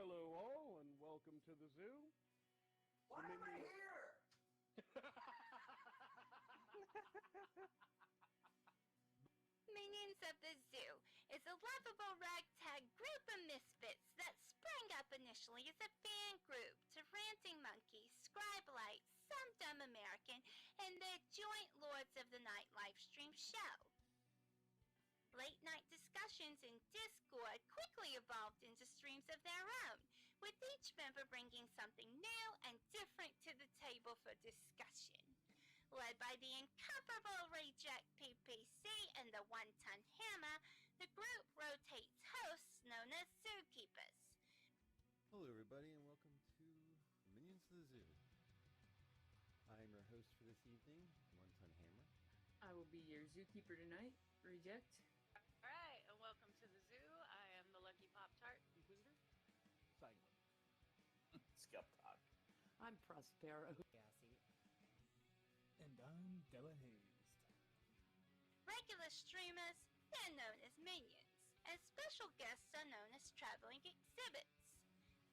Hello all, and welcome to the zoo. Why am I here? Minions of the Zoo is a lovable ragtag group of misfits that sprang up initially as a fan group to Ranting Monkey, Scribelite, Some Dumb American, and the joint Lords of the Night livestream show. Late night discussions in Discord quickly evolved into streams of their own, with each member bringing something new and different to the table for discussion. Led by the incomparable Rejekt PPC and the one-ton hammer, the group rotates hosts known as Zookeepers. Hello everybody and welcome to Minions of the Zoo. I am your host for this evening, One Ton Hammer. I will be your zookeeper tonight, Rejekt. Alright, and welcome to the zoo. I am the TheLuckyPoptart, Inquisitor. Sanguine. Skep Tock. I'm Prospero. And I'm Delahazed. Regular streamers, they're known as minions, and special guests are known as traveling exhibits.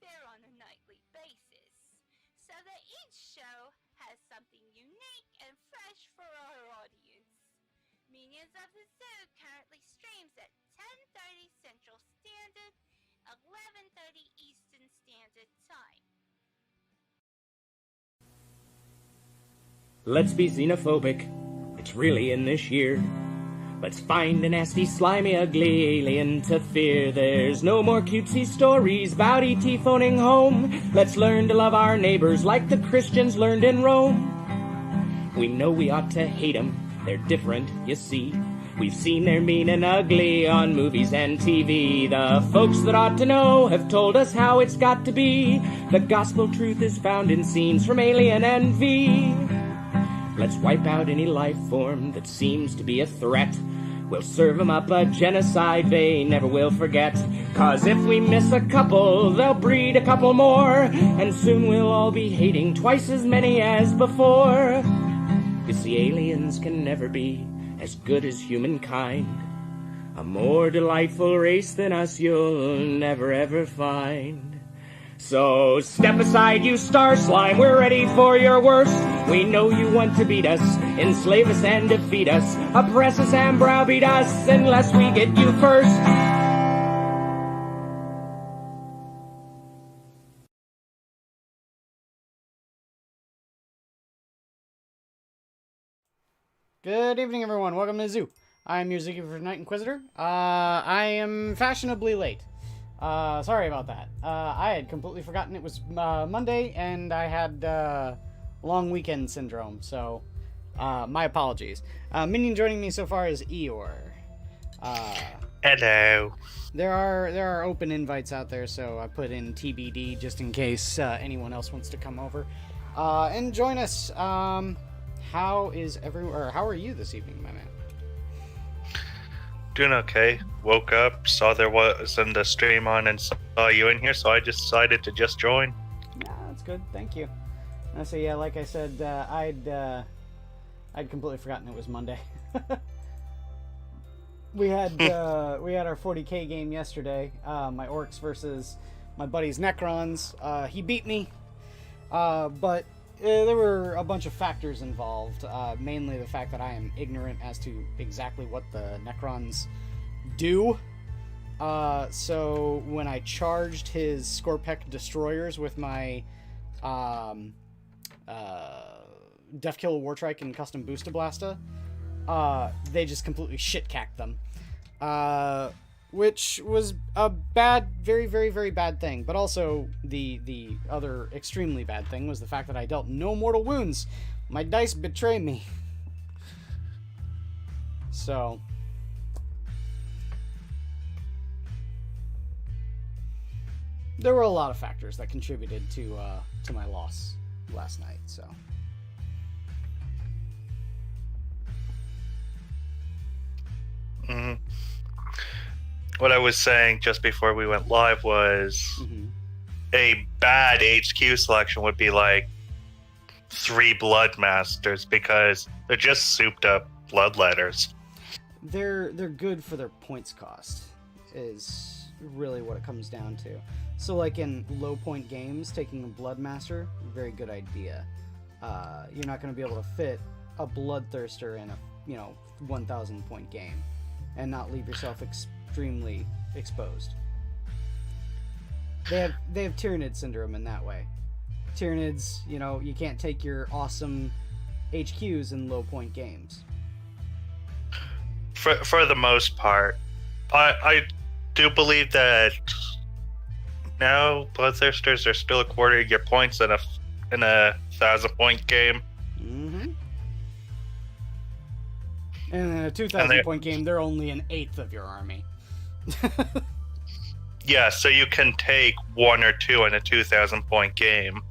They're on a nightly basis, so that each show has something unique and fresh for our audience. Minions of the Zoo currently streams at 10:30 Central Standard, 11:30 Eastern Standard Time. Let's be xenophobic. It's really in this year. Let's find a nasty, slimy, ugly alien to fear. There's no more cutesy stories about E.T. phoning home. Let's learn to love our neighbors like the Christians learned in Rome. We know we ought to hate 'em. They're different, you see. We've seen they're mean and ugly on movies and TV. The folks that ought to know have told us how it's got to be. The gospel truth is found in scenes from Alien and V. Let's wipe out any life form that seems to be a threat. We'll serve 'em up a genocide they never will forget. 'Cause if we miss a couple, they'll breed a couple more. And soon we'll all be hating twice as many as before. You see, aliens can never be as good as humankind. A more delightful race than us you'll never ever find. So step aside, you star slime, we're ready for your worst. We know you want to beat us, enslave us and defeat us, oppress us and browbeat us unless we get you first. Good evening, everyone. Welcome to the zoo. I'm your Zookeeper for tonight, Inquisitor. I am fashionably late. Sorry about that. I had completely forgotten it was Monday, and I had long weekend syndrome, so my apologies. Minion joining me so far is Eeyore. Hello. There are open invites out there, so I put in TBD just in case anyone else wants to come over and join us. How are you this evening, my man? Doing okay. Woke up, saw there wasn't the stream on, and saw you in here, so I just decided to just join. Yeah, that's good. Thank you. So yeah, like I said, I'd completely forgotten it was Monday. we had our 40k game yesterday. My Orcs versus my buddy's Necrons. He beat me, but there were a bunch of factors involved. Mainly the fact that I am ignorant as to exactly what the Necrons do. So when I charged his Scorpec destroyers with my Deathkiller Wartrike and Custom Booster Blasta, they just completely shit-cacked them. Which was a bad, very, very, very bad thing. But also, the other extremely bad thing was the fact that I dealt no mortal wounds. My dice betray me. So there were a lot of factors that contributed to my loss last night, so. Mm-hmm. What I was saying just before we went live was a bad HQ selection would be like 3 Blood Masters, because they're just souped up bloodletters. They're good for their points cost, is really what it comes down to. So like in low point games, taking a Bloodmaster, very good idea. You're not going to be able to fit a Bloodthirster in a 1,000 point game and not leave yourself extremely exposed. They have Tyrannid syndrome in that way. Tyrannids, you can't take your awesome HQs in low point games. For the most part, I do believe that now Bloodthirsters are still according your points in a 1,000-point game. Mm-hmm. And in a 2,000-point game, they're only an eighth of your army. Yeah, so you can take 1 or 2 in a 2,000-point game.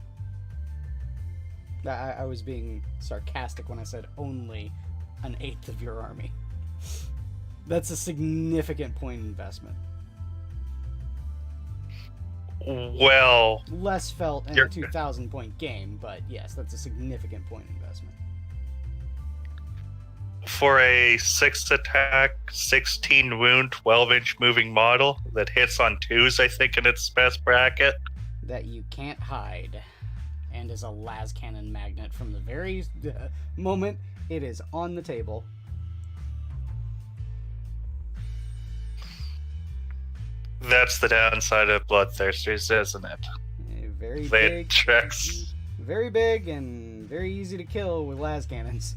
I was being sarcastic when I said only an eighth of your army. That's a significant point investment. Well, less felt in a 2,000-point game, but yes, that's a significant point investment. For a 6 attack, 16 wound, 12-inch moving model that hits on 2s, I think, in its best bracket. That you can't hide, and is a las cannon magnet from the very moment it is on the table. That's the downside of Bloodthirsters, isn't it? Very they big. Tricks. Very big and very easy to kill with las cannons.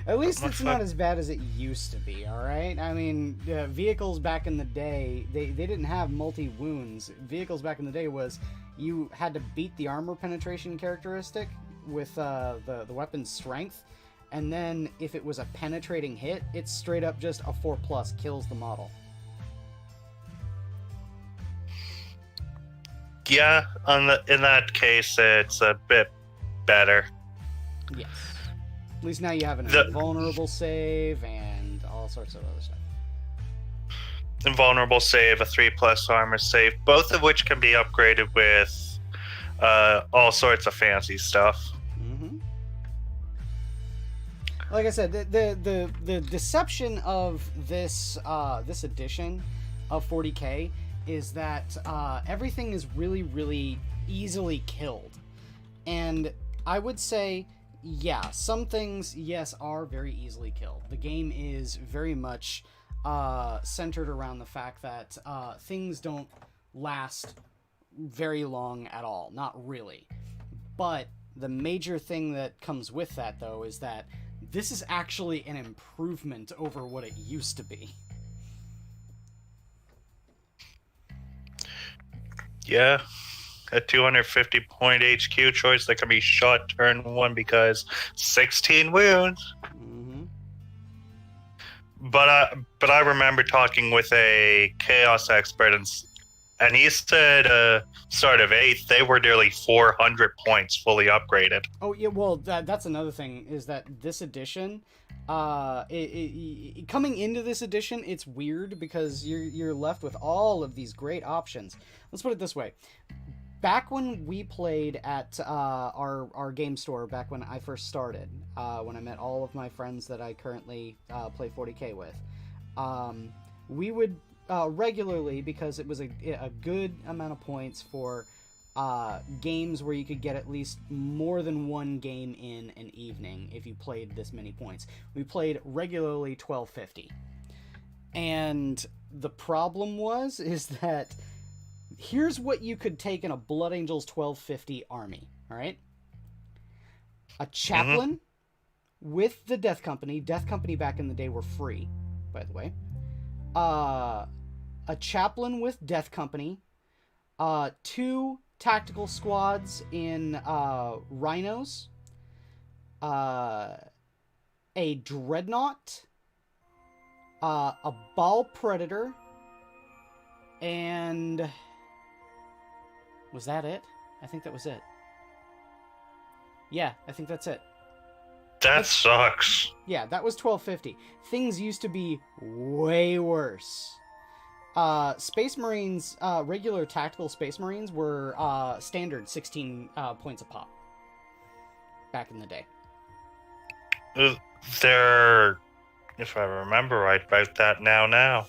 At least it's not as bad as it used to be, alright? I mean, vehicles back in the day, they didn't have multi-wounds. Vehicles back in the day was you had to beat the armor penetration characteristic with the weapon's strength, and then if it was a penetrating hit, it's straight up just a 4+ kills the model. Yeah, in that case, it's a bit better. Yes. At least now you have an invulnerable save and all sorts of other stuff. Invulnerable save, a 3+ armor save, both of which can be upgraded with all sorts of fancy stuff. Mm-hmm. Like I said, the deception of this this edition of 40K is that everything is really, really easily killed. And I would say, yeah, some things, yes, are very easily killed. The game is very much centered around the fact that things don't last very long at all. Not really. But the major thing that comes with that, though, is that this is actually an improvement over what it used to be. Yeah. A 250-point HQ choice that can be shot turn 1 because 16 wounds. Mm-hmm. But I remember talking with a chaos expert, and he said start of 8th, they were nearly 400 points fully upgraded. Oh, yeah, well, that's another thing, is that this edition, coming into this edition, it's weird because you're left with all of these great options. Let's put it this way. Back when we played at our game store, back when I first started, when I met all of my friends that I currently play 40K with, we would regularly, because it was a good amount of points for games where you could get at least more than one game in an evening if you played this many points. We played regularly 1250. And the problem is that here's what you could take in a Blood Angels 1250 army, alright? A chaplain with the Death Company. Death Company back in the day were free, by the way. A chaplain with Death Company. 2 tactical squads in Rhinos. A Dreadnought. A Ball Predator. And was that it? I think that was it. Yeah, I think that's it. That sucks. Yeah, that was 1250. Things used to be way worse. Space Marines, regular tactical Space Marines were standard 16 points a pop back in the day. They're If I remember right about that now.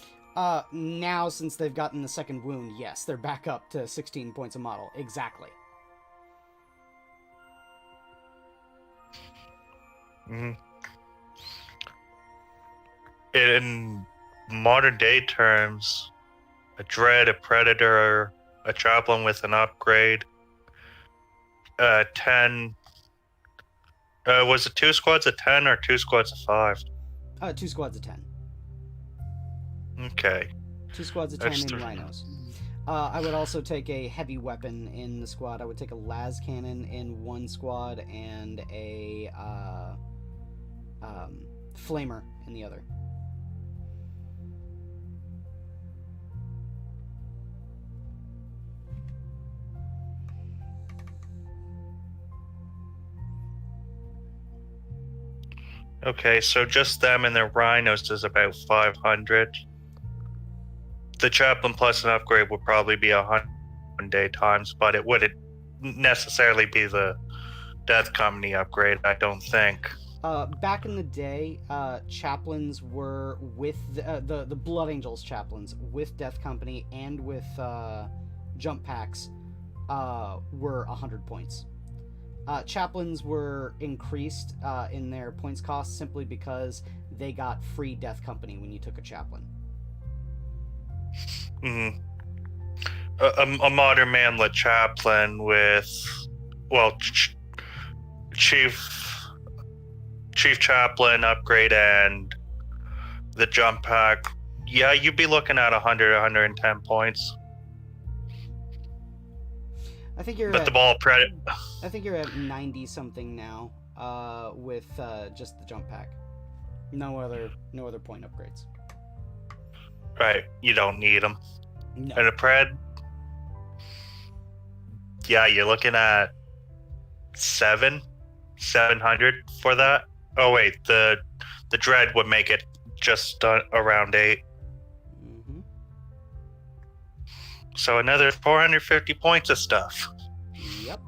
Now, since they've gotten the second wound, yes, they're back up to 16 points a model. Exactly. Mm-hmm. In modern day terms, a dread, a predator, a chaplain with an upgrade, 10. Was it 2 squads of 10 or 2 squads of 5? 2 squads of 10. Okay. 2 squads of 10 in rhinos. I would also take a heavy weapon in the squad. I would take a las cannon in one squad and a flamer in the other. Okay, so just them and their rhinos is about 500. The chaplain plus an upgrade would probably be 100 day times, but it wouldn't necessarily be the Death Company upgrade, I don't think. Back in the day, chaplains were with the Blood Angels chaplains with Death Company and with jump packs were 100 points. Chaplains were increased in their points cost simply because they got free Death Company when you took a chaplain. Mm-hmm. A modern manlet chaplain with, well, chief chaplain upgrade and the jump pack. Yeah, you'd be looking at 100, 110 points. I think you're. But at, the ball I think you're at 90 something now with just the jump pack. No other point upgrades. Right, you don't need them. No. And a pred, yeah, you're looking at 700 for that. Oh wait, the dread would make it just around 8. Mm-hmm. So another 450 points of stuff. Yep.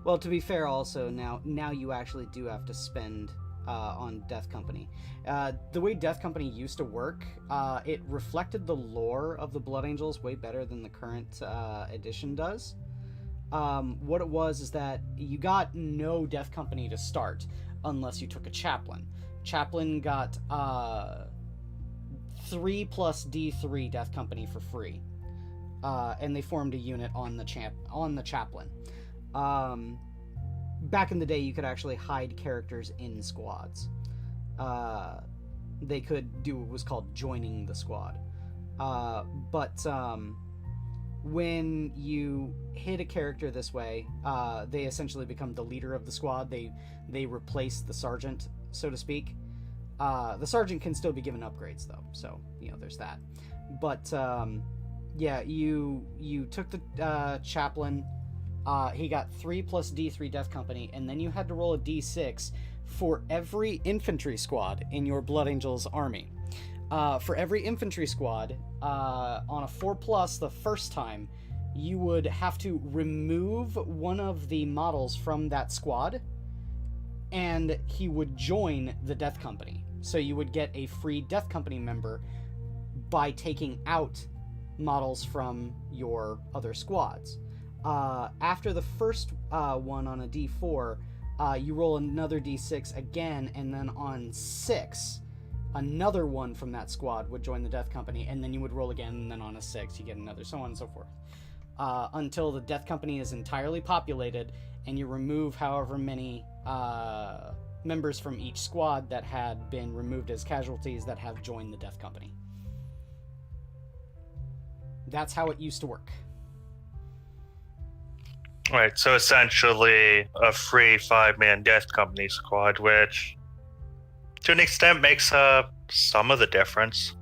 Well, to be fair, also now you actually do have to spend on Death Company. The way Death Company used to work, it reflected the lore of the Blood Angels way better than the current edition does. What it was is that you got no Death Company to start unless you took a chaplain. Chaplain got 3 plus D3 Death Company for free, and they formed a unit on the chaplain. Back in the day, you could actually hide characters in squads. They could do what was called joining the squad. But when you hit a character this way, they essentially become the leader of the squad. They replace the sergeant, so to speak. The sergeant can still be given upgrades, though, so, there's that. But, yeah, you took the chaplain. He got 3 plus D3 Death Company, and then you had to roll a D6 for every infantry squad in your Blood Angels army. For every infantry squad, on a 4 plus the first time, you would have to remove one of the models from that squad, and he would join the Death Company. So you would get a free Death Company member by taking out models from your other squads. After the first one on a D4, you roll another D6 again, and then on 6, another one from that squad would join the Death Company, and then you would roll again, and then on a 6, you get another, so on and so forth. Until the Death Company is entirely populated, and you remove however many members from each squad that had been removed as casualties that have joined the Death Company. That's how it used to work. Right, so essentially a free 5-man Death Company squad, which to an extent makes up some of the difference.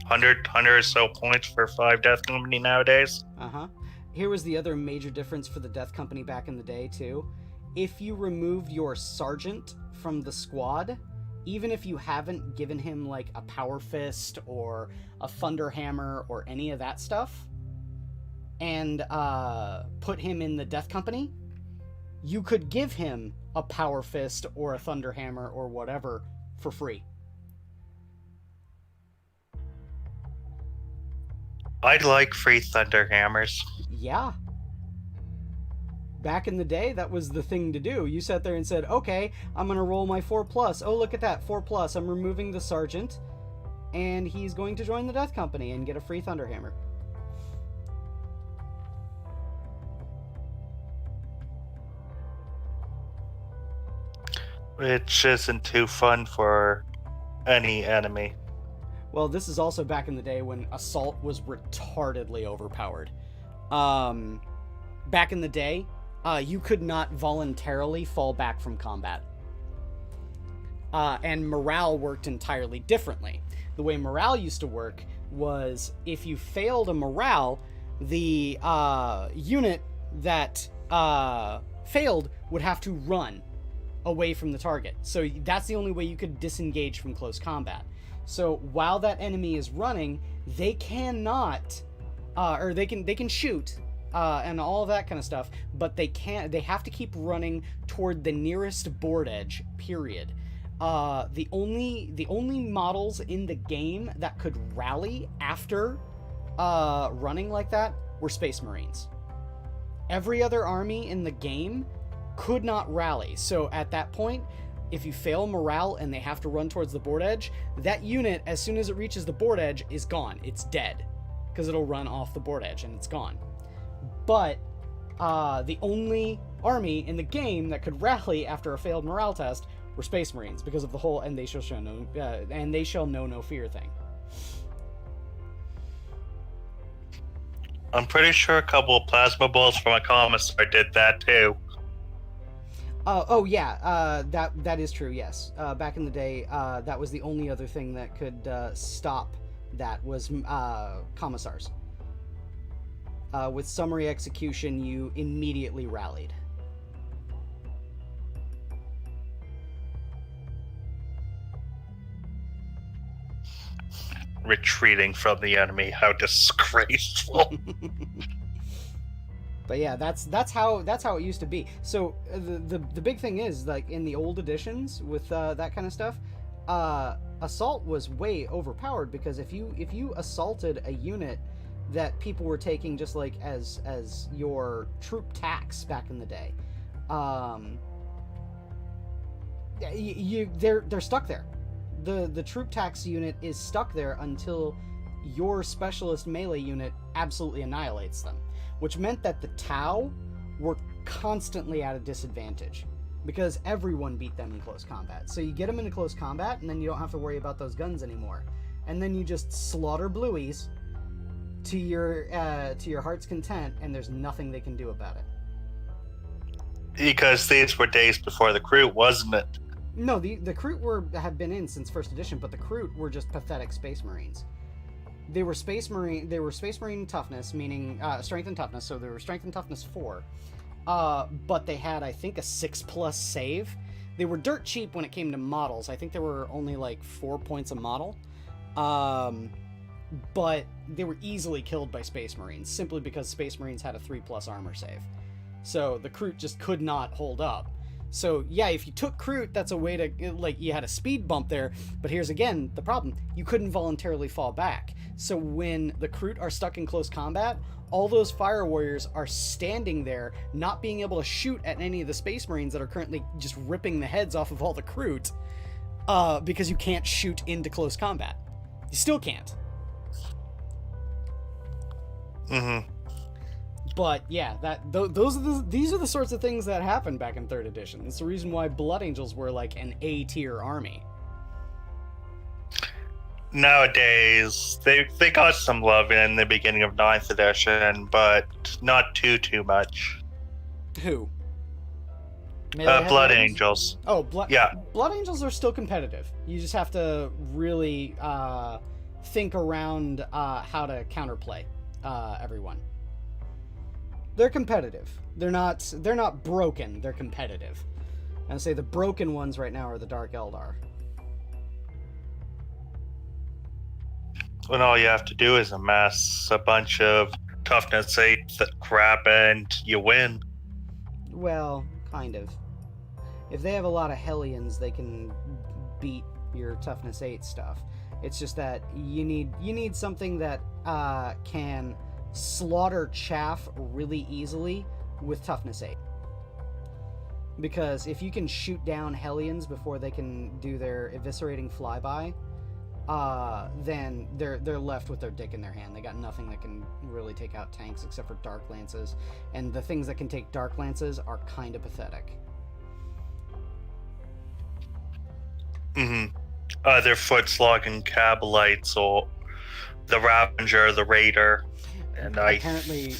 100 or so points for 5 Death Company nowadays. Uh-huh. Here was the other major difference for the Death Company back in the day, too. If you removed your sergeant from the squad, even if you haven't given him, like, a Power Fist or a Thunder Hammer or any of that stuff, and put him in the Death Company, you could give him a Power Fist or a Thunder Hammer or whatever for free. I'd like free thunder hammers. Yeah. Back in the day, that was the thing to do. You sat there and said, okay, I'm going to roll my 4+. Oh, look at that, 4+. I'm removing the sergeant, and he's going to join the Death Company and get a free Thunderhammer. Which isn't too fun for any enemy. Well, this is also back in the day when Assault was retardedly overpowered. Back in the day, you could not voluntarily fall back from combat. And morale worked entirely differently. The way morale used to work was if you failed a morale, the unit that failed would have to run away from the target. So that's the only way you could disengage from close combat. So while that enemy is running, they cannot, or they can shoot, and all of that kind of stuff, but they have to keep running toward the nearest board edge, period. The only models in the game that could rally after running like that were Space Marines. Every other army in the game could not rally. So at that point, if you fail morale and they have to run towards the board edge, that unit, as soon as it reaches the board edge, is gone. It's dead, because it'll run off the board edge and it's gone. But the only army in the game that could rally after a failed morale test were Space Marines, because of the whole "and they shall know no fear" thing. I'm pretty sure a couple of plasma balls from a commissar did that too. Oh yeah, that is true. Yes, back in the day, that was the only other thing that could stop that was commissars. With summary execution, you immediately rallied. Retreating from the enemy, how disgraceful. But yeah, that's how it used to be. So the big thing is, like, in the old editions with that kind of stuff, assault was way overpowered, because if you assaulted a unit that people were taking just like as your troop tax back in the day, they're stuck there. The troop tax unit is stuck there until your specialist melee unit absolutely annihilates them, which meant that the Tau were constantly at a disadvantage because everyone beat them in close combat. So you get them into close combat, and then you don't have to worry about those guns anymore, and then you just slaughter blueies to your heart's content, and there's nothing they can do about it. Because these were days before the Crew, wasn't it? No, the Crew have been in since first edition, but the Crew were just pathetic Space Marines. They were Space Marine toughness, meaning strength and toughness, so they were strength and toughness 4. But they had, I think, a 6+ save. They were dirt cheap when it came to models. I think they were only like 4 points a model. But they were easily killed by Space Marines, simply because Space Marines had a 3+ armor save. So the Crew just could not hold up. So yeah, if you took Crew, that's a way to, like, you had a speed bump there, but here's again the problem. You couldn't voluntarily fall back. So when the Crew are stuck in close combat, all those Fire Warriors are standing there, not being able to shoot at any of the Space Marines that are currently just ripping the heads off of all the Crew, because you can't shoot into close combat. You still can't. Mm-hmm. But yeah, these are the sorts of things that happened back in 3rd edition. It's the reason why Blood Angels were like an A-tier army. Nowadays, they got some love in the beginning of 9th edition, but not too much. Who? Blood Angels. Oh, Blood Angels are still competitive. You just have to really think around how to counterplay everyone. They're competitive. They're not broken. They're competitive. And I say the broken ones right now are the Dark Eldar. When all you have to do is amass a bunch of toughness 8 crap and you win. Well, kind of. If they have a lot of Hellions, they can beat your Toughness 8 stuff. It's just that you need something that can slaughter chaff really easily with Toughness 8. Because if you can shoot down Hellions before they can do their eviscerating flyby, then they're left with their dick in their hand. They got nothing that can really take out tanks except for Dark Lances, and the things that can take Dark Lances are kind of pathetic. Either foot slogging Cabalites or the Ravager, the Raider, and apparently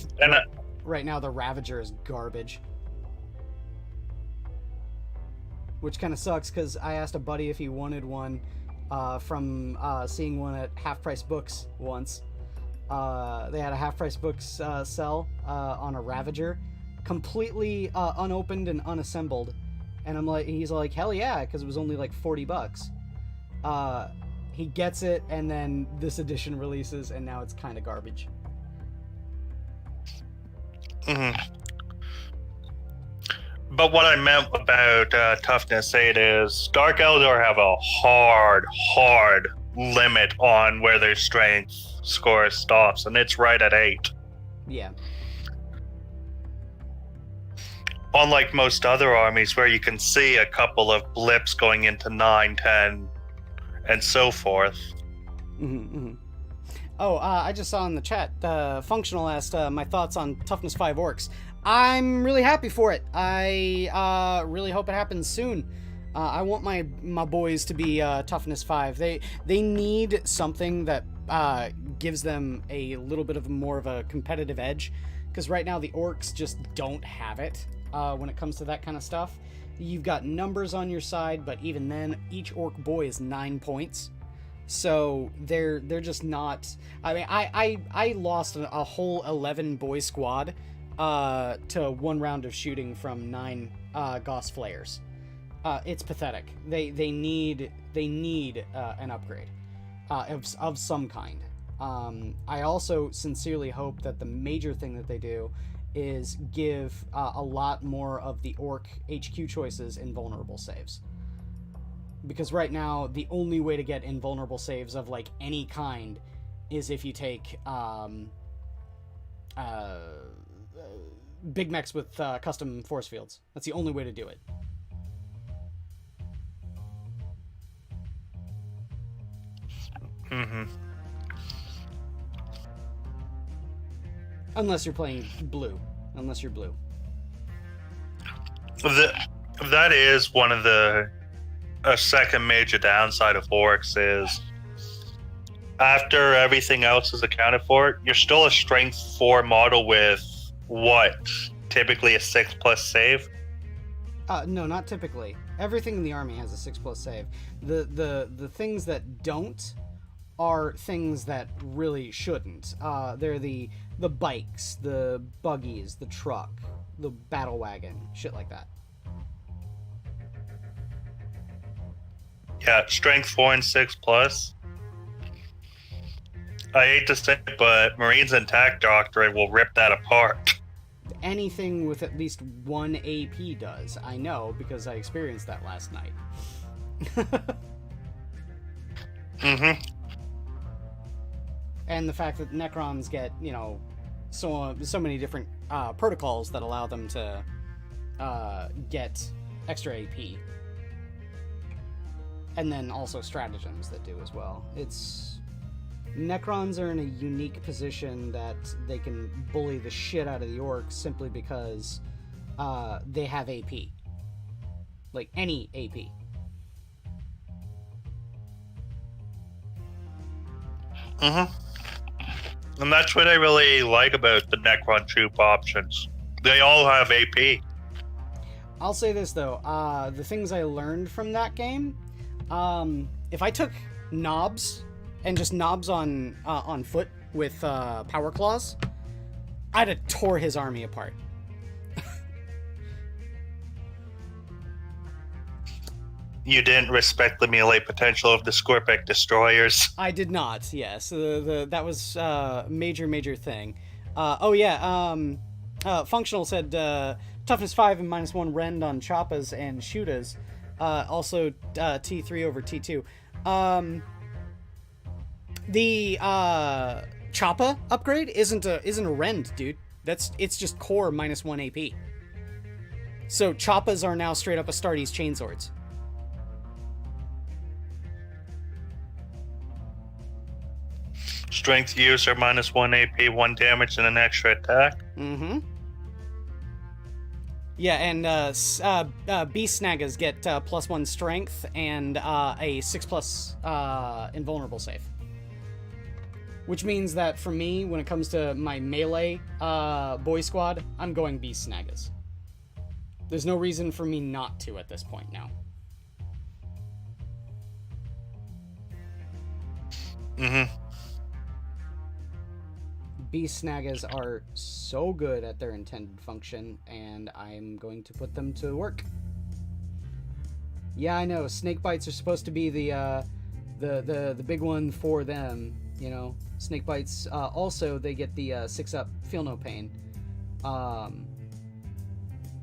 right now the Ravager is garbage, which kind of sucks because I asked a buddy if he wanted one from seeing one at Half Price Books once. They had a Half Price Books sell on a Ravager, completely unopened and unassembled, and he's like, hell yeah, because it was only like $40. He gets it, and then this edition releases, and now it's kind of garbage. But what I meant about Toughness 8 is Dark Eldar have a hard limit on where their strength score stops, and it's right at 8. Yeah. Unlike most other armies where you can see a couple of blips going into 9, 10, and so forth. Oh, I just saw in the chat, Functional asked my thoughts on Toughness 5 Orcs. I'm really happy for it. I really hope it happens soon. I want my boys to be Toughness 5. They need something that gives them a little bit of more of a competitive edge, because right now the Orcs just don't have it when it comes to that kind of stuff. You've got numbers on your side, but even then, each Orc boy is 9 points. So they're just not. I mean, I lost a whole 11 boy squad to one round of shooting from 9 Gauss flares. It's pathetic. They need an upgrade of some kind. I also sincerely hope that the major thing that they do is give a lot more of the Orc HQ choices invulnerable saves. Because right now, the only way to get invulnerable saves of, like, any kind is if you take big mechs with custom force fields. That's the only way to do it. Unless you're playing blue. Unless you're blue. That is one of the... A second major downside of Orcs is after everything else is accounted for, you're still a strength 4 model with what? Typically a 6+ save? No, not typically. Everything in the army has a 6+ save. The things that don't are things that really shouldn't. They're the bikes, the buggies, the truck, the battle wagon, shit like that. Yeah, strength 4 and 6+. I hate to say it, but Marines and Tac Doctrine will rip that apart. Anything with at least 1 AP does. I know, because I experienced that last night. And the fact that Necrons get, so many different protocols that allow them to get extra AP. And then also stratagems that do as well. Necrons are in a unique position that they can bully the shit out of the Orcs simply because they have AP. Like, any AP. And that's what I really like about the Necron troop options. They all have AP. I'll say this, though. The things I learned from that game... if I took knobs and just knobs on foot with power claws, I'd have tore his army apart. You didn't respect the melee potential of the Scorpic destroyers. I did not. Yes, that was a major thing. Functional said toughness 5 and -1 rend on choppas and shootas. Also T3 over T2. The Choppa upgrade isn't a rend, dude. It's just core -1 AP. So Choppas are now straight up Astartes chainswords. Strength use are -1 AP, 1 damage, and an extra attack. Mm-hmm. Yeah, and Beast Snaggas get +1 strength and a 6+ invulnerable save. Which means that for me, when it comes to my melee boy squad, I'm going Beast Snaggas. There's no reason for me not to at this point now. Mm-hmm. Beast Snaggas are so good at their intended function, and I'm going to put them to work. Yeah, I know. Snake bites are supposed to be the big one for them. You know, snake bites. Also, they get the 6-up feel no pain.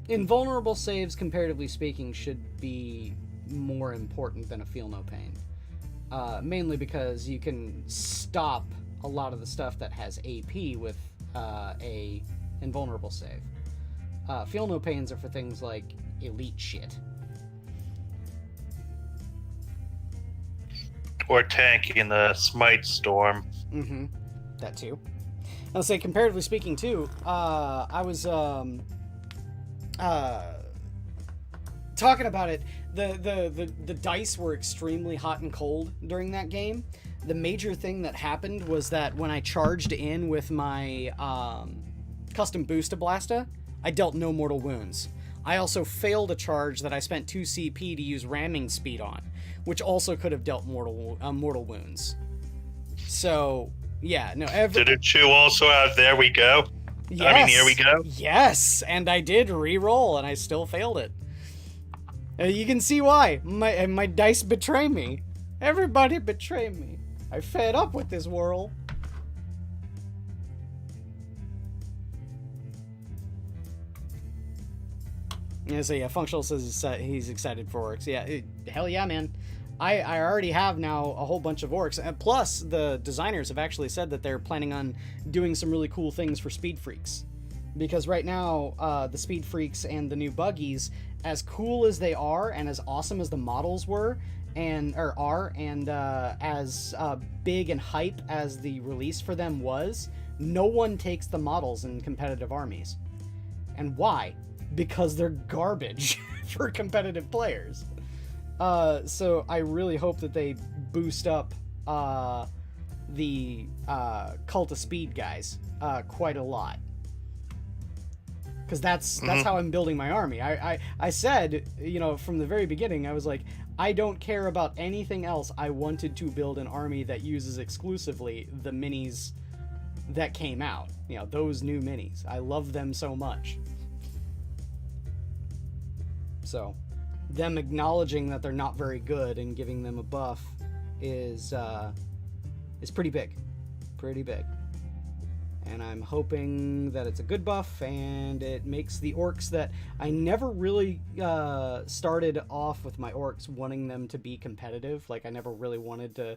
Invulnerable saves, comparatively speaking, should be more important than a feel no pain. Mainly because you can stop a lot of the stuff that has AP with a invulnerable save. Feel no pains are for things like elite shit. Or tanking the smite storm. Mm-hmm. That too. I'll say, comparatively speaking, too, I was talking about it. The dice were extremely hot and cold during that game. The major thing that happened was that when I charged in with my custom Boosta Blasta, I dealt no mortal wounds. I also failed a charge that I spent 2 CP to use ramming speed on, which also could have dealt mortal wounds. So, yeah, no. Didn't you also have There We Go? Yes. I mean, Here We Go? Yes, and I did re-roll, and I still failed it. You can see why. My dice betray me. Everybody betray me. I fed up with this world. Yeah, so yeah, Functional says he's excited for Orcs. Yeah, hell yeah, man. I already have now a whole bunch of Orcs. And plus, the designers have actually said that they're planning on doing some really cool things for Speed Freaks. Because right now, the Speed Freaks and the new buggies, as cool as they are and as awesome as the models were, as big and hype as the release for them was, no one takes the models in competitive armies. And why? Because they're garbage for competitive players. So I really hope that they boost up the Cult of Speed guys quite a lot. Because that's how I'm building my army. I said, you know, from the very beginning, I was like, I don't care about anything else. I wanted to build an army that uses exclusively the minis that came out. You know, those new minis. I love them so much. So, them acknowledging that they're not very good and giving them a buff is pretty big. Pretty big. And I'm hoping that it's a good buff and it makes the Orcs that I never really started off with my Orcs wanting them to be competitive. Like, I never really wanted to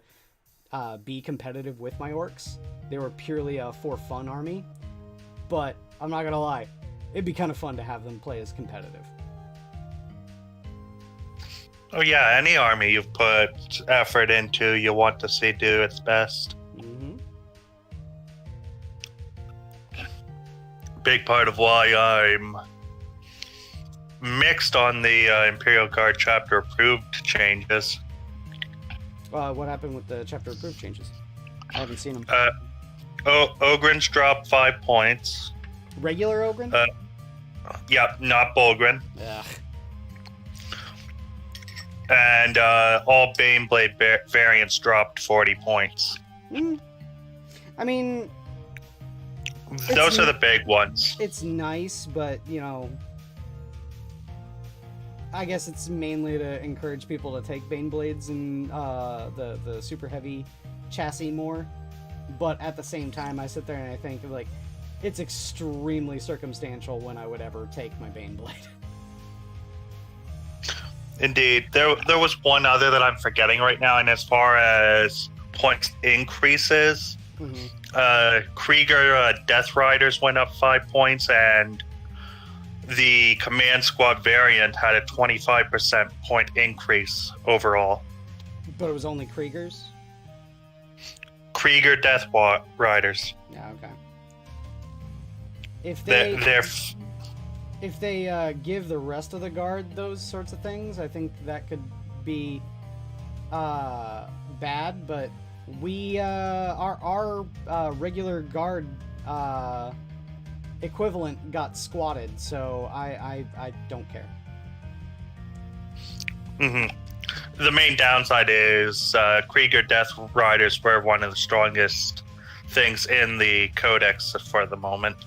be competitive with my Orcs. They were purely a for fun army. But I'm not gonna lie, it'd be kind of fun to have them play as competitive. Oh yeah, any army you've put effort into, you want to see do its best. Big part of why I'm mixed on the Imperial Guard chapter approved changes. What happened with the chapter approved changes? I haven't seen them. Ogren's dropped 5 points. Regular Ogren? Yeah, not Bulgren. Ugh. And all Baneblade variants dropped 40 points. I mean, those are the big ones. It's nice, but, you know, I guess it's mainly to encourage people to take Baneblades and the super heavy chassis more. But at the same time, I sit there and I think, like, it's extremely circumstantial when I would ever take my Baneblade. Indeed. There was one other that I'm forgetting right now, and as far as point increases, Krieger Death Riders went up 5 points, and the Command Squad variant had a 25% point increase overall. But it was only Kriegers? Krieger Death Riders. Yeah, okay. If they give the rest of the guard those sorts of things, I think that could be bad. But we our regular guard equivalent got squatted, so I don't care. The main downside is Krieger Death Riders were one of the strongest things in the Codex for the moment.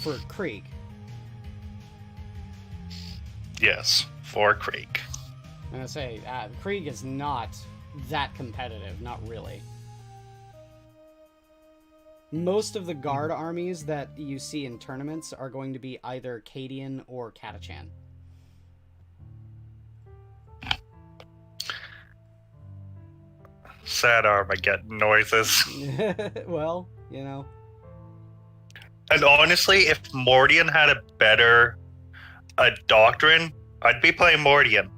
For Krieg. Yes, for Krieg. I'm gonna say, Krieg is not that competitive, not really. Most of the guard armies that you see in tournaments are going to be either Cadian or Catachan. Sad Armageddon noises. Well, you know. And honestly, if Mordian had a better doctrine, I'd be playing Mordian.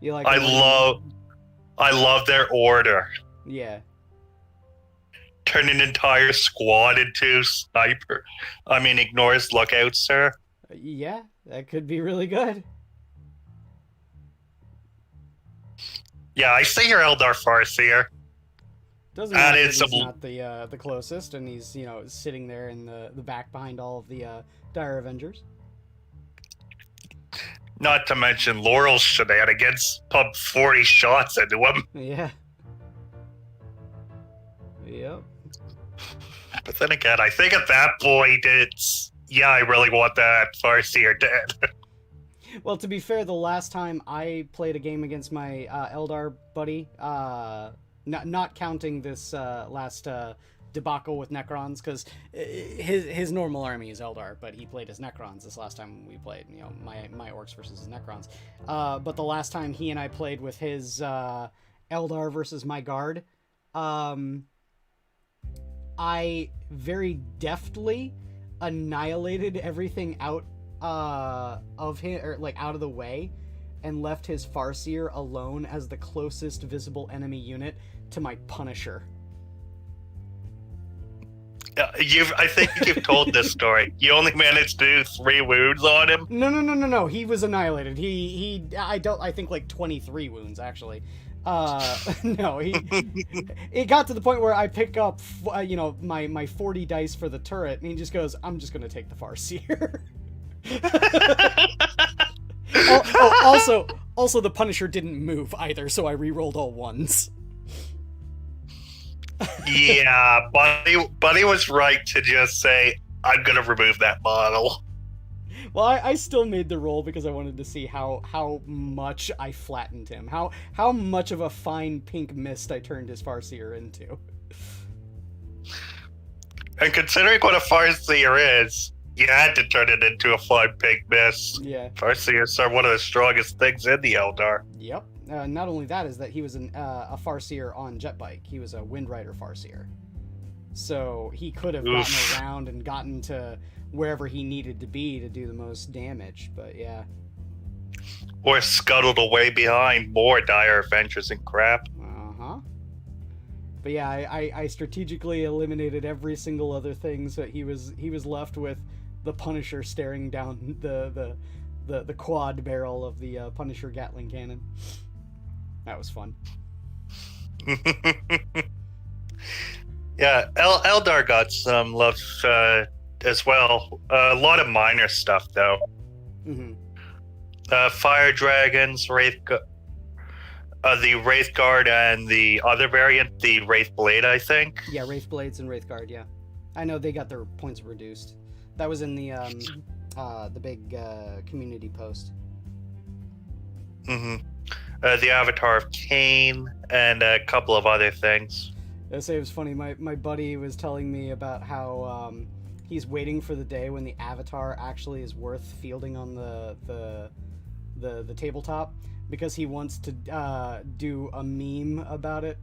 You like? I love their order. Yeah. Turn an entire squad into sniper. Ignores lookouts, sir. Yeah, that could be really good. Yeah, I see your Eldar Farseer. Doesn't matter that he's not the closest, and he's sitting there in the back behind all of the Dire Avengers. Not to mention Laurel's shenanigans. Pumped 40 shots into him. Yeah. Yep. But then again, I think at that point I really want that Farseer dead. Well, to be fair, the last time I played a game against my Eldar buddy, not counting this last debacle with Necrons, because his normal army is Eldar, but he played as Necrons this last time we played, my Orcs versus his Necrons. But the last time he and I played with his Eldar versus my Guard, I very deftly annihilated everything out of him, or out of the way, and left his Farseer alone as the closest visible enemy unit to my Punisher. I think you've told this story. You only managed to do 3 wounds on him? No. He was annihilated. I think 23 wounds, actually. No, it got to the point where I pick up, my 40 dice for the turret, and he just goes, I'm just going to take the Farseer. Also, the Punisher didn't move either, so I re-rolled all ones. Yeah, Buddy was right to just say, I'm gonna remove that model. Well, I still made the roll because I wanted to see how much I flattened him, how much of a fine pink mist I turned his Farseer into. And considering what a Farseer is, you had to turn it into a fine pink mist. Yeah. Farseers are one of the strongest things in the Eldar. Yep. Not only that is that he was a Farseer on Jetbike. He was a Windrider Farseer. So he could have gotten around and gotten to wherever he needed to be to do the most damage, but yeah. Or scuttled away behind more Dire Avengers and crap. Uh-huh. But yeah, I strategically eliminated every single other thing, so he was left with the Punisher staring down the quad barrel of the Punisher Gatling cannon. That was fun. Yeah, Eldar got some love as well. A lot of minor stuff, though. Mm-hmm. Fire Dragons, the Wraith Guard, and the other variant, the Wraith Blade, I think. Yeah, Wraith Blades and Wraith Guard, yeah. I know they got their points reduced. That was in the big community post. Mm-hmm. The Avatar of Cain, and a couple of other things. I say it was funny. My buddy was telling me about how he's waiting for the day when the Avatar actually is worth fielding on the tabletop, because he wants to do a meme about it,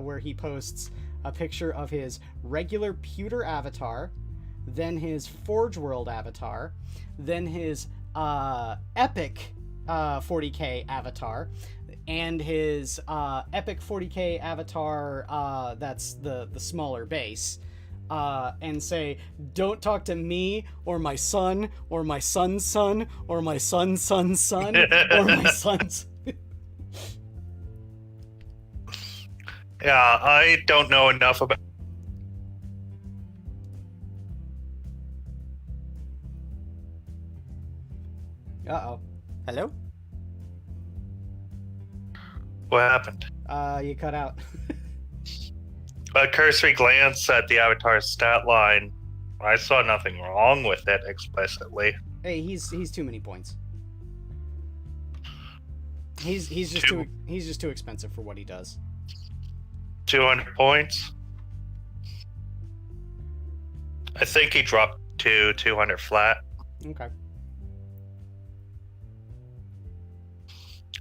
where he posts a picture of his regular pewter avatar, then his Forge World avatar, then his epic 40k avatar, and his epic 40k avatar that's the smaller base, and say, don't talk to me or my son or my son's son or my son's son's son or my son's. Yeah, I don't know enough about. Uh-oh. Hello? What happened? You cut out. A cursory glance at the avatar's stat line. I saw nothing wrong with it explicitly. Hey, he's too many points. He's just too expensive for what he does. 200 points. I think he dropped to 200 flat. Okay.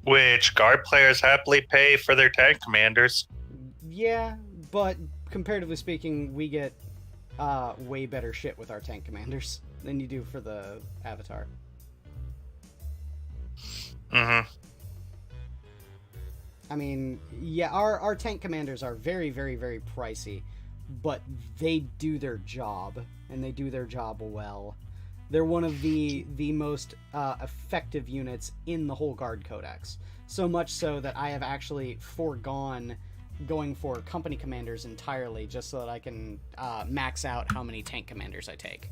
Which guard players happily pay for their tank commanders. Yeah, but comparatively speaking, we get way better shit with our tank commanders than you do for the avatar. Mm-hmm. I mean, yeah, our tank commanders are very, very, very pricey, but they do their job, and they do their job well. They're one of the most effective units in the whole Guard Codex. So much so that I have actually foregone going for company commanders entirely, just so that I can max out how many tank commanders I take.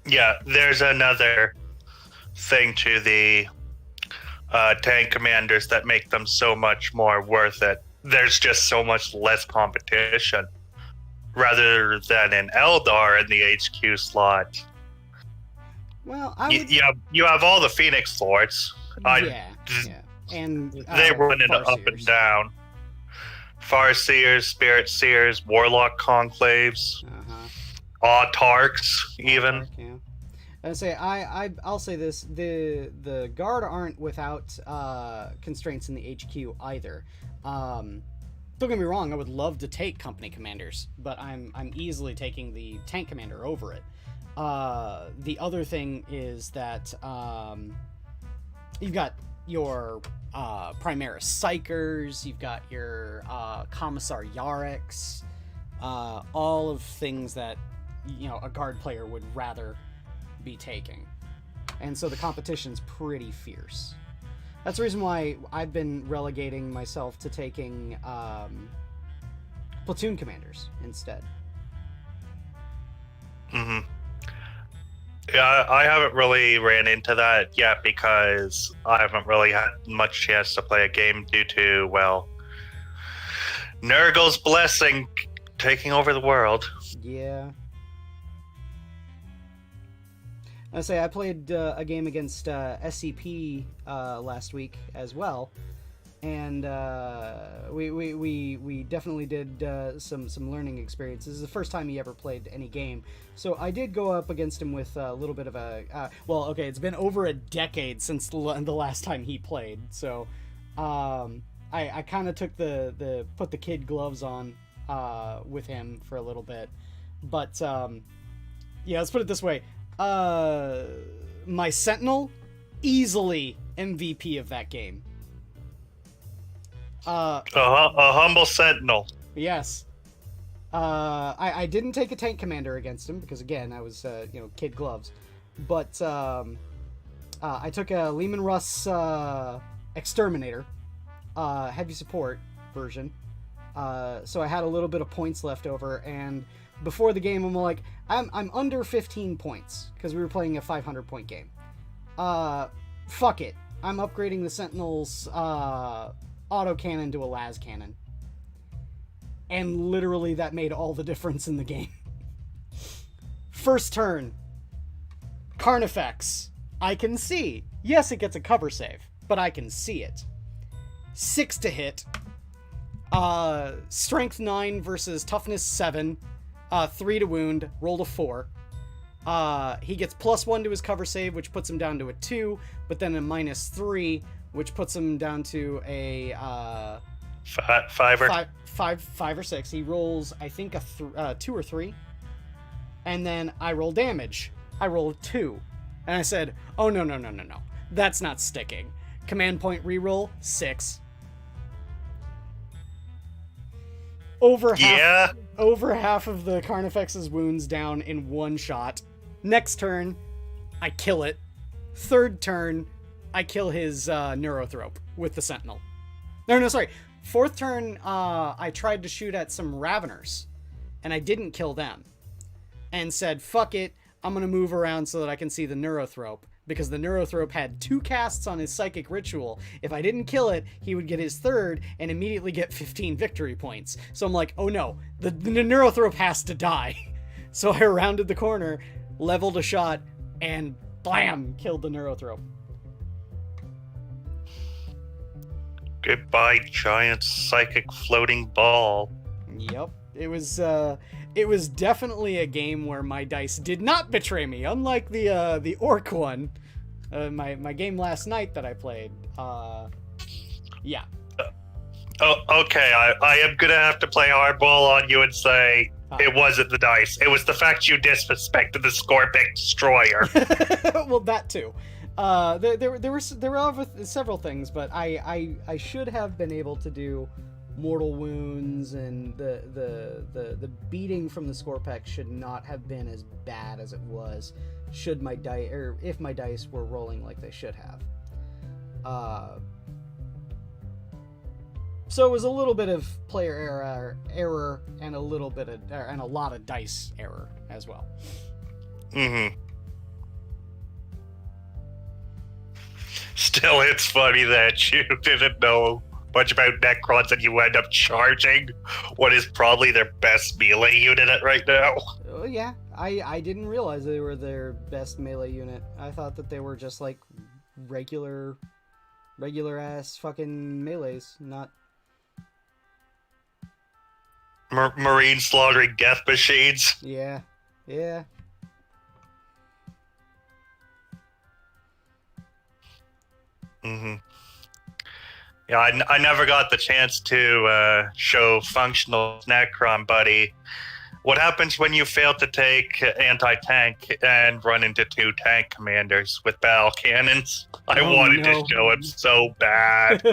Yeah, there's another thing to the tank commanders that make them so much more worth it. There's just so much less competition. Rather than in Eldar in the HQ slot. Well, you have all the Phoenix Lords. Yeah. And they run in up and down. Farseers, Spirit Seers, Warlock Conclaves, Autarchs, even. Yeah. I say I'll say this: the Guard aren't without constraints in the HQ either. Don't get me wrong, I would love to take company commanders, but I'm easily taking the tank commander over it. The other thing is that you've got your Primaris Psychers, you've got your Commissar Yariks, all of things that a Guard player would rather be taking. And so the competition's pretty fierce. That's the reason why I've been relegating myself to taking platoon commanders instead. Mm-hmm. Yeah, I haven't really ran into that yet because I haven't really had much chance to play a game due to, well, Nurgle's blessing taking over the world. Yeah. I say I played a game against SCP last week as well, and we definitely did some learning experiences. This is the first time he ever played any game, so I did go up against him with a little bit of a it's been over a decade since the last time he played, so I kind of took the put the kid gloves on with him for a little bit, but yeah, let's put it this way. My Sentinel, easily MVP of that game. A humble Sentinel. Yes. I didn't take a tank commander against him because, again, I was kid gloves, but I took a Lehman Russ Exterminator, heavy support version. So I had a little bit of points left over, and before the game, I'm like, I'm under 15 points, because we were playing a 500-point game. Fuck it. I'm upgrading the Sentinel's autocannon to a las cannon. And literally that made all the difference in the game. First turn. Carnifex. I can see. Yes, it gets a cover save, but I can see it. 6 to hit. Strength 9 versus Toughness 7. 3 to wound, rolled a 4. he gets +1 to his cover save, which puts him down to a 2, but then a -3, which puts him down to a 5 or 6. He rolls, I think, a 2 or 3. And then I roll damage. I roll a 2. And I said, oh, no. That's not sticking. Command point reroll, 6. Over half of the Carnifex's wounds down in one shot. Next turn, I kill it. Third turn, I kill his Neurothrope with the Sentinel. No, sorry. Fourth turn, I tried to shoot at some Raveners, and I didn't kill them. And said, fuck it, I'm going to move around so that I can see the Neurothrope, because the Neurothrope had 2 casts on his Psychic Ritual. If I didn't kill it, he would get his third and immediately get 15 victory points. So I'm like, oh no, the Neurothrope has to die. So I rounded the corner, leveled a shot, and blam, killed the Neurothrope. Goodbye, giant psychic floating ball. Yep. It was definitely a game where my dice did not betray me, unlike the Orc one. My game last night that I played. Yeah. Oh, okay. I am gonna have to play hardball on you and say it wasn't the dice. It was the fact you disrespected the Scorpic Destroyer. Well, that too. There were several things, but I should have been able to do mortal wounds, and the beating from the Scorpic should not have been as bad as it was. Should my dice, or if my dice were rolling like they should have. So it was a little bit of player error and a little bit of, and a lot of dice error as well. Mm-hmm. Still, it's funny that you didn't know much about Necrons and you end up charging what is probably their best melee unit right now. Oh yeah, I didn't realize they were their best melee unit. I thought that they were just like regular ass fucking melees, not Marine slaughtering death machines. Yeah. Mm-hmm. Yeah, I never got the chance to show functional Necron, buddy. What happens when you fail to take anti-tank and run into 2 tank commanders with battle cannons? I wanted to show him so bad.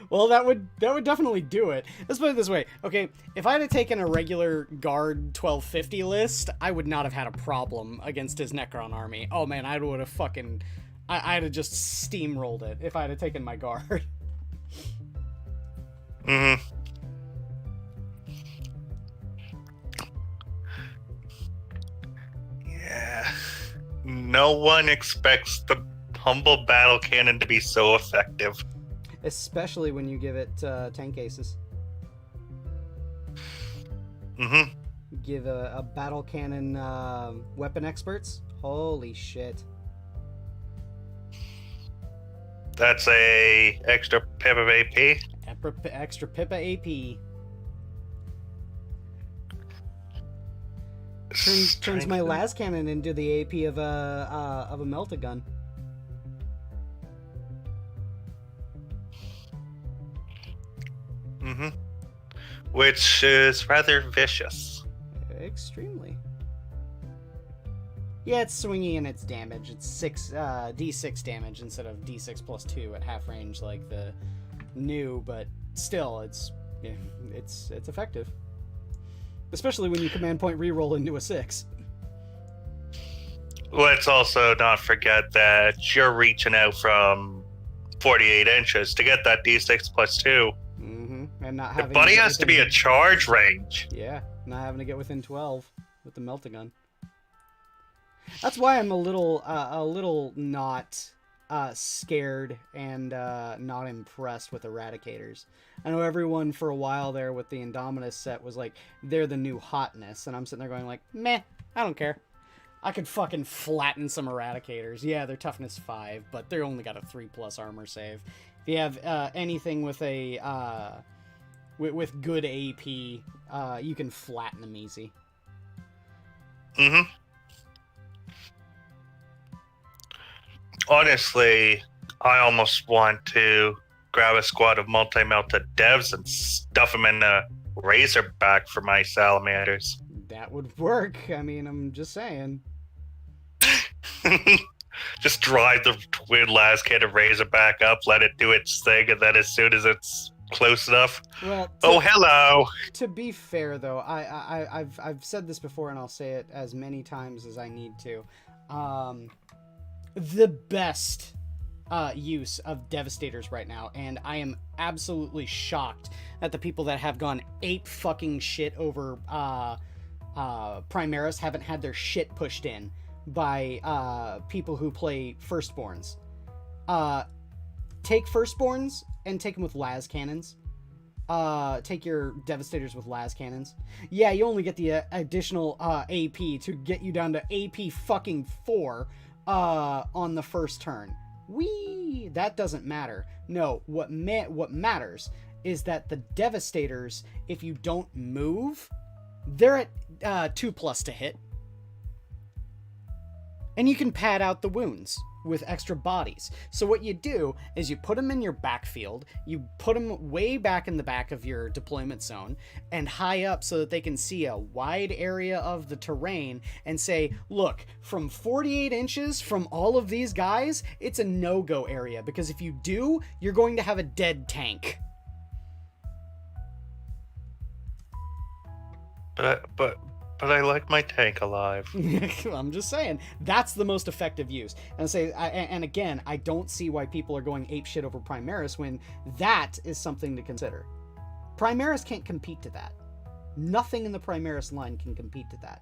Well, that would definitely do it. Let's put it this way. Okay, if I had taken a regular guard 1250 list, I would not have had a problem against his Necron army. Oh man, I would have fucking... I'd have just steamrolled it if I'd have taken my guard. Mm-hmm. Yeah. No one expects the humble battle cannon to be so effective. Especially when you give it tank aces. Mm-hmm. Give a battle cannon weapon experts. Holy shit. That's a extra pip of AP. Extra pip of AP. Turns my las cannon into the AP of a melt-a-gun. Mm-hmm. Which is rather vicious. Extremely. Yeah, it's swingy in its damage. It's D6 damage instead of D6 plus 2 at half range like the new, but still, it's effective. Especially when you command point reroll into a 6. Let's also not forget that you're reaching out from 48 inches to get that D6 plus 2. Mm-hmm. And not having... The buddy has to be a charge range. Yeah, not having to get within 12 with the melt-a-gun. That's why I'm a little not scared and not impressed with Eradicators. I know everyone for a while there with the Indominus set was like, they're the new hotness, and I'm sitting there going like, meh, I don't care. I could fucking flatten some Eradicators. Yeah, they're toughness 5, but they're only got a 3+ armor save. If you have anything with a with good AP, you can flatten them easy. Mm-hmm. honestly, I almost want to grab a squad of multi-melted devs and stuff them in a Razorback for my salamanders. That would work. I mean, I'm just saying. Just drive the Twin Lascannon Razorback up, let it do its thing, and then as soon as it's close enough, well, hello. To be fair, though, I've said this before, and I'll say it as many times as I need to. The best use of Devastators right now, and I am absolutely shocked at the people that have gone ape fucking shit over Primaris haven't had their shit pushed in by people who play Firstborns. Take Firstborns and take them with las cannons. Take your Devastators with las cannons. Yeah, you only get the additional AP to get you down to AP fucking 4 on the first turn. That doesn't matter. No, what matters is that the Devastators, if you don't move, they're at 2+ to hit. And you can pad out the wounds with extra bodies. So what you do is you put them in your backfield, you put them way back in the back of your deployment zone and high up so that they can see a wide area of the terrain and say, look, from 48 inches from all of these guys, it's a no-go area, because if you do, you're going to have a dead tank. But I like my tank alive. I'm just saying, that's the most effective use. And again, I don't see why people are going apeshit over Primaris when that is something to consider. Primaris can't compete to that. Nothing in the Primaris line can compete to that.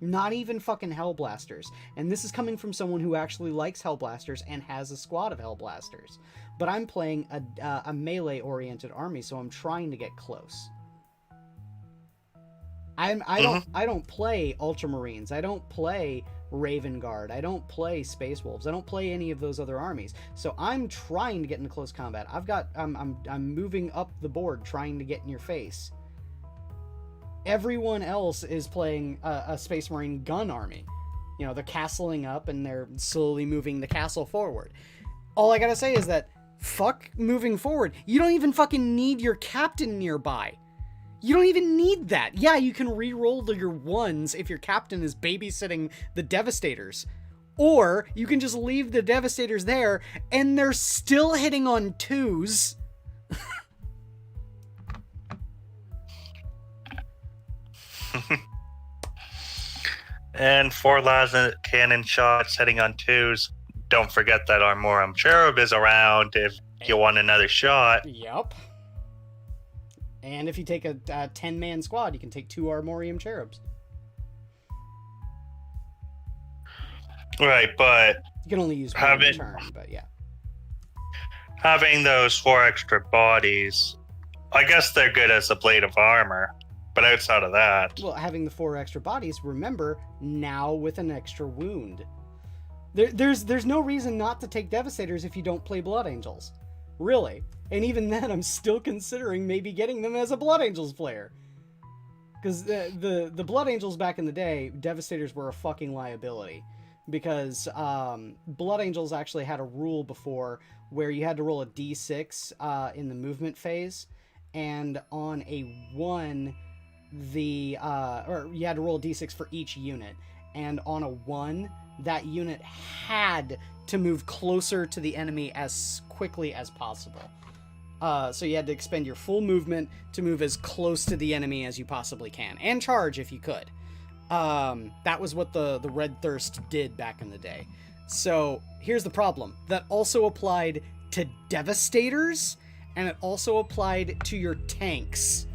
Not even fucking Hellblasters. And this is coming from someone who actually likes Hellblasters and has a squad of Hellblasters. But I'm playing a melee-oriented army, so I'm trying to get close. I don't play Ultramarines. I don't play Raven Guard. I don't play Space Wolves. I don't play any of those other armies. So I'm trying to get into close combat. I'm moving up the board, trying to get in your face. Everyone else is playing a Space Marine gun army. You know, they're castling up and they're slowly moving the castle forward. All I gotta say is that fuck moving forward. You don't even fucking need your captain nearby. You don't even need that. Yeah, you can re-roll your 1s if your captain is babysitting the Devastators. Or you can just leave the Devastators there and they're still hitting on 2s. And 4 cannon shots hitting on 2s. Don't forget that Armorum Cherub is around if you want another shot. Yep. And if you take a 10-man squad, you can take 2 Armorium Cherubs. Right, but you can only use one per turn, but yeah. Having those 4 extra bodies, I guess they're good as a blade of armor, but outside of that... Well, having the 4 extra bodies, remember, now with an extra wound. There's no reason not to take Devastators if you don't play Blood Angels. Really. And even then, I'm still considering maybe getting them as a Blood Angels player. Because the Blood Angels back in the day, Devastators were a fucking liability. Because Blood Angels actually had a rule before where you had to roll a d6 in the movement phase. And on a 1, or you had to roll a d6 for each unit. And on a 1, that unit had to move closer to the enemy as quickly as possible. So you had to expend your full movement to move as close to the enemy as you possibly can. And charge if you could. That was what the Red Thirst did back in the day. So here's the problem. That also applied to Devastators, and it also applied to your tanks.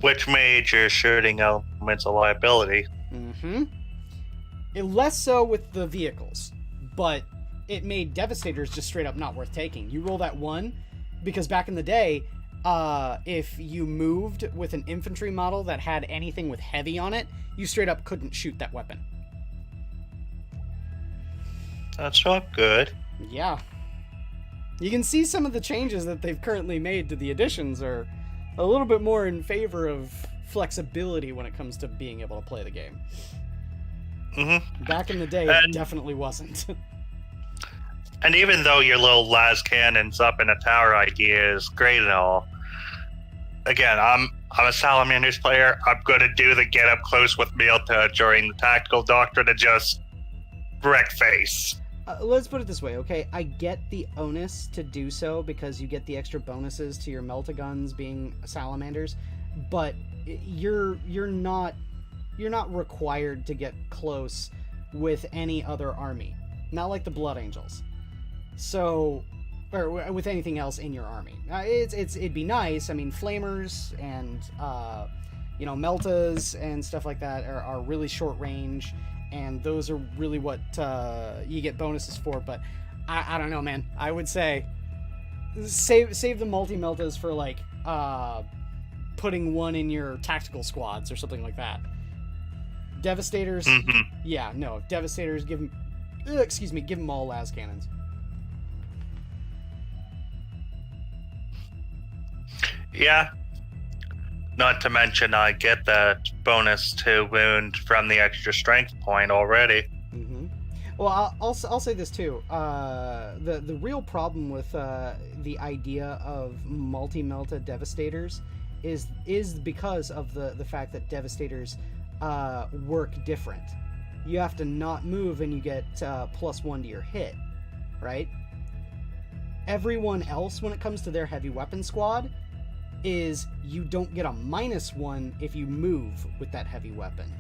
Which made your shooting elements a liability. Mm-hmm. Less so with the vehicles, but it made Devastators just straight up not worth taking. You roll that 1, because back in the day, if you moved with an infantry model that had anything with heavy on it, you straight up couldn't shoot that weapon. That's not good. Yeah. You can see some of the changes that they've currently made to the additions are a little bit more in favor of flexibility when it comes to being able to play the game. Mm-hmm. Back in the day, it definitely wasn't. And even though your little las cannons up in a tower idea is great and all, again, I'm a Salamanders player. I'm going to do the get up close with Milta during the tactical doctrine to just wreck face. Let's put it this way, okay? I get the onus to do so because you get the extra bonuses to your Melta guns being Salamanders, but you're not required to get close with any other army. Not like the Blood Angels. So, or with anything else in your army. It'd be nice. I mean, Flamers and Meltas and stuff like that are really short range, and those are really what you get bonuses for. But I don't know, man. I would say save the multi-Meltas for like putting one in your tactical squads or something like that. Devastators, yeah, no. Devastators, give them all las cannons. Yeah. Not to mention, I get that bonus to wound from the extra strength point already. Mm-hmm. Well, I'll say this too. The real problem with the idea of multi-Melta Devastators is because of the fact that Devastators work different. You have to not move and you get +1 to your hit, right? Everyone else, when it comes to their heavy weapon squad, is you don't get a -1 if you move with that heavy weapon.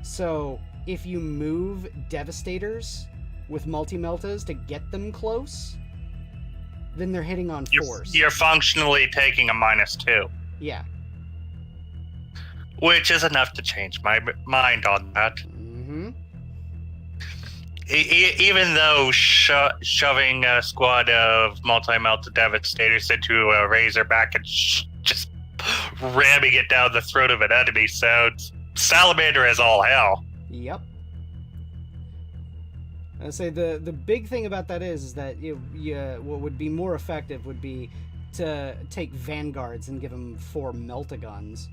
So if you move Devastators with multi-Meltas to get them close, then they're hitting on force. You're functionally taking a -2. Yeah. Which is enough to change my mind on that. Mm-hmm. Even though shoving a squad of multi-Melta Devastators into a Razorback and just ramming it down the throat of an enemy sounds salamander as all hell. Yep. I say the big thing about that is that what would be more effective would be to take Vanguards and give them 4 Melta guns.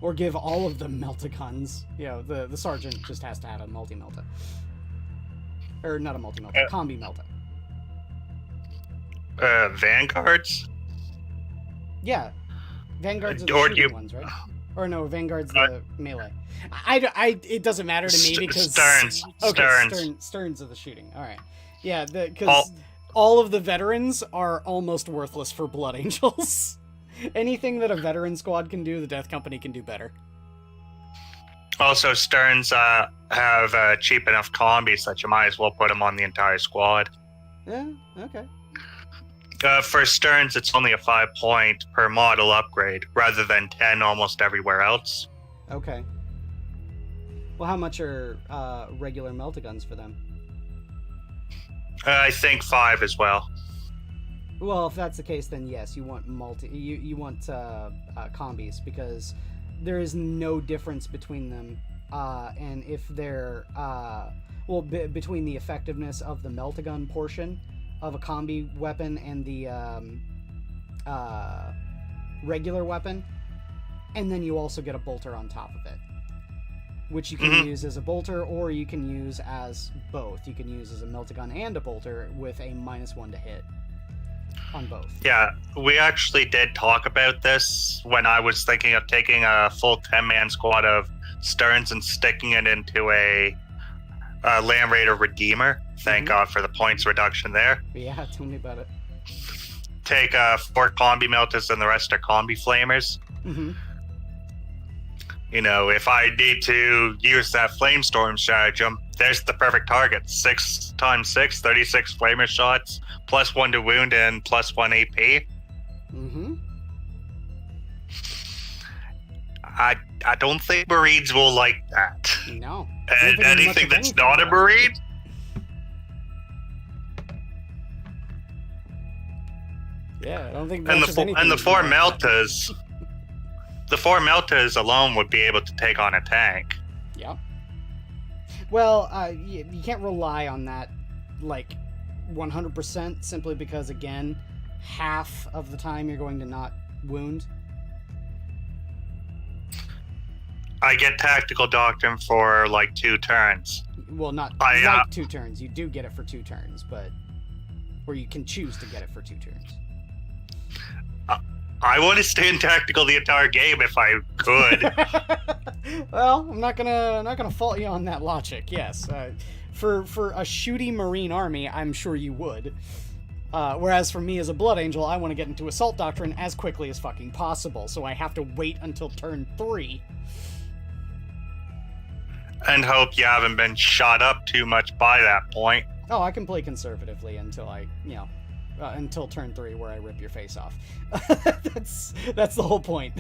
Or give all of them Melta guns. The Sergeant just has to have a multi-Melta. Or not a multi-Melta, combi Melta. Vanguards? Yeah. Vanguards are the shooting ones, right? Or no, Vanguard's the melee. It doesn't matter to me because... Stearns. Okay, Stearns are the shooting. Alright. Yeah, because all of the veterans are almost worthless for Blood Angels. Anything that a veteran squad can do, the Death Company can do better. Also, Stearns have cheap enough combis that you might as well put them on the entire squad. Yeah, okay. For Stearns, it's only a 5-point per model upgrade, rather than 10 almost everywhere else. Okay. Well, how much are regular Melta guns for them? I think 5 as well. Well, if that's the case, then yes, you want you want combis, because there is no difference between them, and if they're between the effectiveness of the Melta gun portion of a combi weapon and the regular weapon, and then you also get a bolter on top of it, which you can use as a bolter, or you can use as both. You can use as a Melta gun and a bolter with a -1 to hit on both. Yeah, we actually did talk about this when I was thinking of taking a full 10-man squad of Stearns and sticking it into a Land Raider Redeemer. Thank God for the points reduction there. Yeah, tell me about it. Take 4 combi Meltas and the rest are combi Flamers. Mm-hmm. If I need to use that Flamestorm stratagem, there's the perfect target. 6 × 6, 36 Flamer shots, +1 to wound and +1 AP. Mm-hmm. I don't think Marines will like that. No. And anything that's not a Marine? Yeah, I don't think. And the 4 Meltas. The 4 Meltas alone would be able to take on a tank. Yeah. Well, you can't rely on that, 100%, simply because, again, half of the time you're going to not wound. I get Tactical Doctrine for like 2 turns. Well, not 2 turns. You do get it for 2 turns, but... Or you can choose to get it for 2 turns. I want to stay in Tactical the entire game if I could. Well, I'm not gonna fault you on that logic. Yes, for a shooty Marine army, I'm sure you would. Whereas for me as a Blood Angel, I want to get into Assault Doctrine as quickly as fucking possible, so I have to wait until turn 3. And hope you haven't been shot up too much by that point. Oh, I can play conservatively until until turn 3 where I rip your face off. That's the whole point.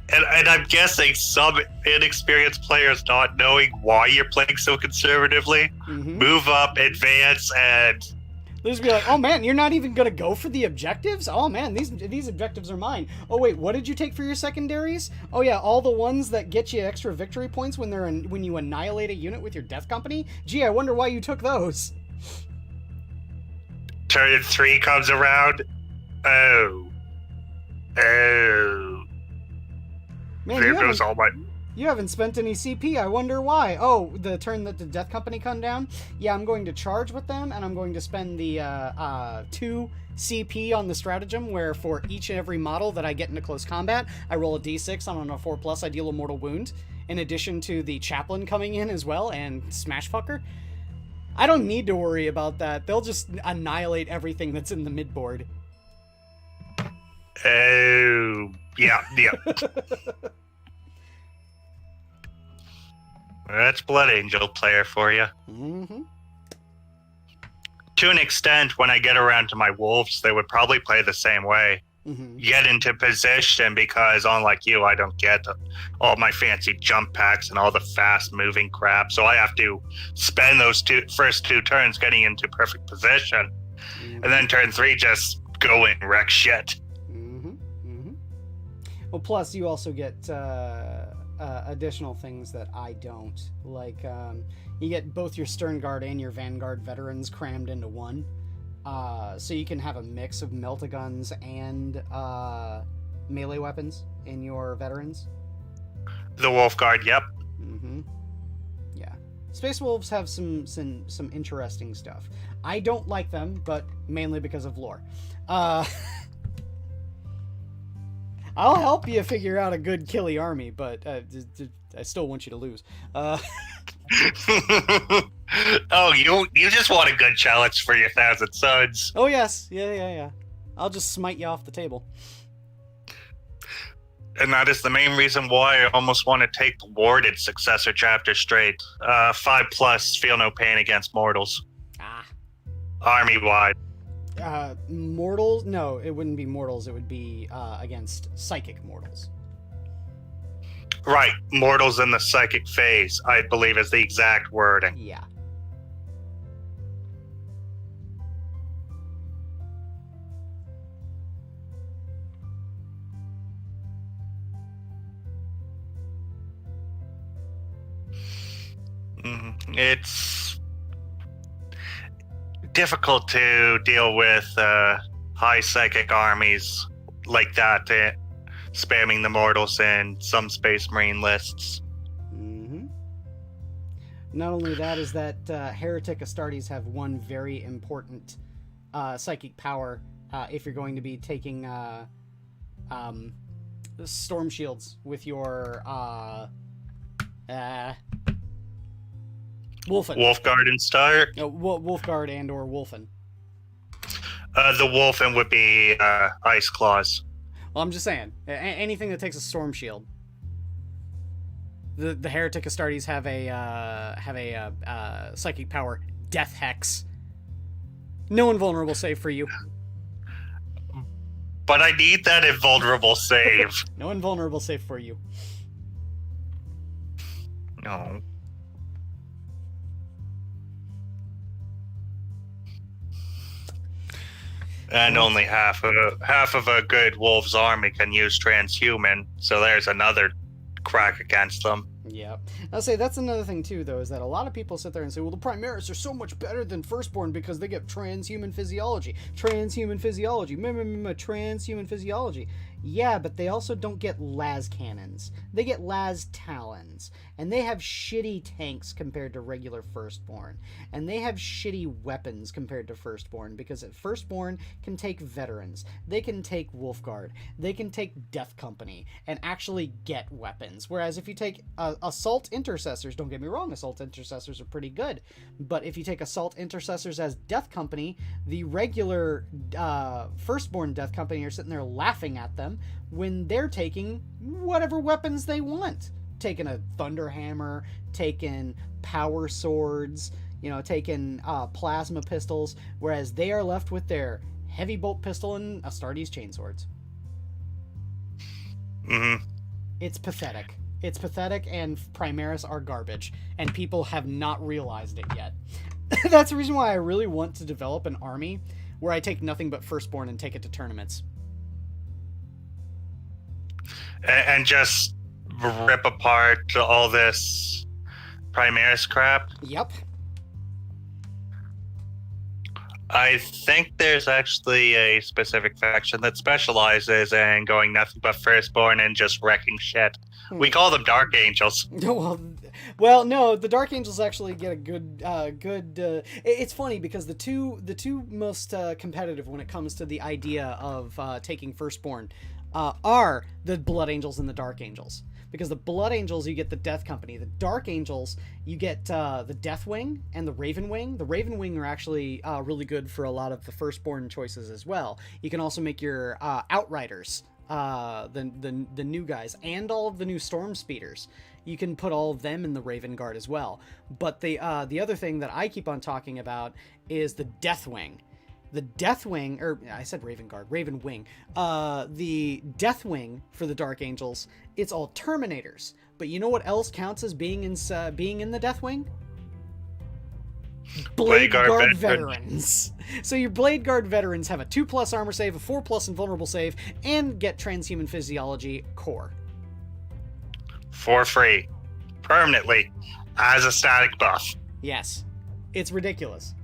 And I'm guessing some inexperienced players not knowing why you're playing so conservatively, move up, advance, and... They'll just be like, oh man, you're not even going to go for the objectives? Oh man, these objectives are mine. Oh wait, what did you take for your secondaries? Oh yeah, all the ones that get you extra victory points when you annihilate a unit with your death company? Gee, I wonder why you took those. Turn 3 comes around. Oh. Man, there goes all my... You haven't spent any CP, I wonder why. Oh, the turn that the Death Company come down? Yeah, I'm going to charge with them, and I'm going to spend the 2 CP on the stratagem, where for each and every model that I get into close combat, I roll a d6, on a 4+, I deal a mortal wound, in addition to the Chaplain coming in as well, and Smashfucker. I don't need to worry about that. They'll just annihilate everything that's in the midboard. Oh, yeah. That's Blood Angel player for you. To an extent, when I get around to my wolves, they would probably play the same way. Get into position, because unlike you, I don't get all my fancy jump packs and all the fast-moving crap, so I have to spend those first 2 turns getting into perfect position, and then turn 3 just go and wreck shit. Well, plus you also get... additional things that I don't. Like, you get both your Stern Guard and your Vanguard veterans crammed into one. So you can have a mix of meltaguns and melee weapons in your veterans. The Wolf Guard, yep. Yeah. Space Wolves have some interesting stuff. I don't like them, but mainly because of lore. I'll help you figure out a good killy army, but I still want you to lose. Oh, you just want a good challenge for your 1,000 Suns. Oh, yes. Yeah. I'll just smite you off the table. And that is the main reason why I almost want to take the Warded Successor Chapter straight. 5+, feel no pain against mortals. Army-wide. Mortals? No, it wouldn't be mortals. It would be against psychic mortals. Right, mortals in the psychic phase, I believe is the exact wording. Yeah. It's difficult to deal with high psychic armies like that, spamming the mortals in some Space Marine lists. Not only that, is that Heretic Astartes have one very important psychic power if you're going to be taking storm shields with your Wolfen. Wolfguard and Star? No, Wolfguard and or Wolfen. The Wolfen would be Ice Claws. Well, I'm just saying, anything that takes a storm shield. The Heretic Astartes have a psychic power, Death Hex. No invulnerable save for you. But I need that invulnerable save. No invulnerable save for you. No. And only half of a good wolf's army can use transhuman, so there's another crack against them. Yeah. I'll say that's another thing too, though, is that a lot of people sit there and say, well, the Primaris are so much better than Firstborn because they get transhuman physiology. Transhuman physiology. Transhuman physiology. Yeah, but they also don't get las cannons. They get las talons. And they have shitty tanks compared to regular Firstborn. And they have shitty weapons compared to Firstborn, because Firstborn can take veterans. They can take Wolfguard. They can take Death Company and actually get weapons. Whereas if you take Assault Intercessors, don't get me wrong, Assault Intercessors are pretty good. But if you take Assault Intercessors as Death Company, the regular Firstborn Death Company are sitting there laughing at them when they're taking whatever weapons they want. Taking a Thunderhammer, taking power swords, taking plasma pistols, whereas they are left with their heavy bolt pistol and Astartes chainswords. Mm-hmm. It's pathetic. It's pathetic, and Primaris are garbage, and people have not realized it yet. That's the reason why I really want to develop an army where I take nothing but Firstborn and take it to tournaments. And just rip apart all this Primaris crap. Yep. I think there's actually a specific faction that specializes in going nothing but Firstborn and just wrecking shit. We call them Dark Angels. Well, no, the Dark Angels actually get a good. It's funny because the two most competitive when it comes to the idea of taking Firstborn are the Blood Angels and the Dark Angels. Because the Blood Angels, you get the Death Company. The Dark Angels, you get the Death Wing and the Raven Wing. The Raven Wing are actually really good for a lot of the Firstborn choices as well. You can also make your Outriders, the new guys, and all of the new Storm Speeders. You can put all of them in the Raven Guard as well. But the other thing that I keep on talking about is the Death Wing. The Death Wing, or I said Raven Guard, Raven Wing. The Death Wing for the Dark Angels, it's all Terminators. But you know what else counts as being in the Death Wing? Blade Guard veterans. So your Blade Guard veterans have a 2+ armor save, a 4+ invulnerable save, and get Transhuman Physiology core. For free. Permanently. As a static buff. Yes. It's ridiculous.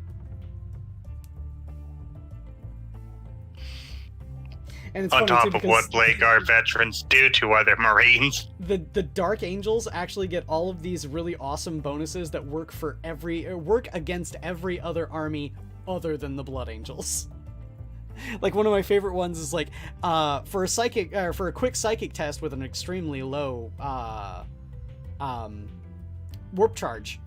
And it's on funny top too, of what Blade Guard veterans do to other Marines. The Dark Angels actually get all of these really awesome bonuses that work against every other army other than the Blood Angels. Like one of my favorite ones is like for a quick psychic test with an extremely low warp charge.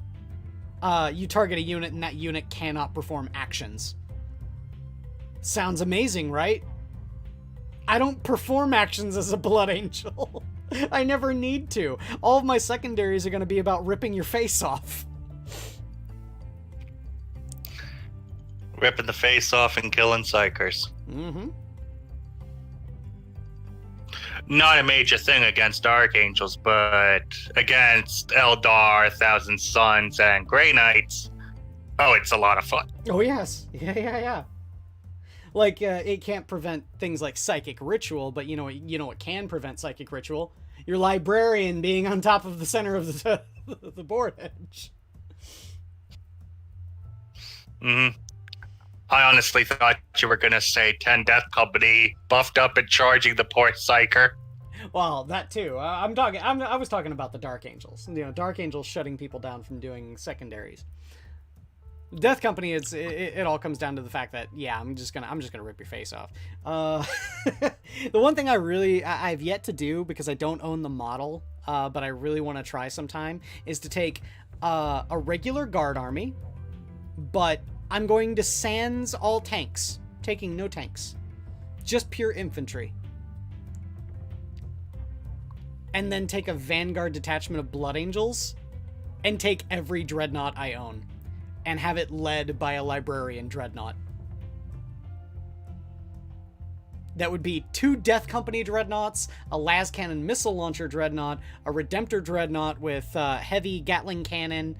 You target a unit and that unit cannot perform actions. Sounds amazing, right? I don't perform actions as a Blood Angel. I never need to. All of my secondaries are going to be about ripping your face off. Ripping the face off and killing psychers. Mm-hmm. Not a major thing against Dark Angels, but against Eldar, Thousand Suns, and Grey Knights, oh, it's a lot of fun. Oh, yes. Yeah. Like, it can't prevent things like Psychic Ritual, but you know what can prevent Psychic Ritual? Your Librarian being on top of the center of the board edge. Mm-hmm. I honestly thought you were going to say 10 Death Company buffed up and charging the poor Psyker. Well, that too. I was talking about the Dark Angels. Dark Angels shutting people down from doing secondaries. Death Company, it all comes down to the fact that I'm just gonna rip your face off. The one thing I've yet to do because I don't own the model, but I really want to try sometime is to take a regular guard army, but I'm going to sans all tanks, taking no tanks, just pure infantry, and then take a Vanguard detachment of Blood Angels, and take every Dreadnought I own. And have it led by a Librarian Dreadnought. That would be 2 Death Company Dreadnoughts, a las cannon missile launcher Dreadnought, a Redemptor Dreadnought with heavy Gatling cannon,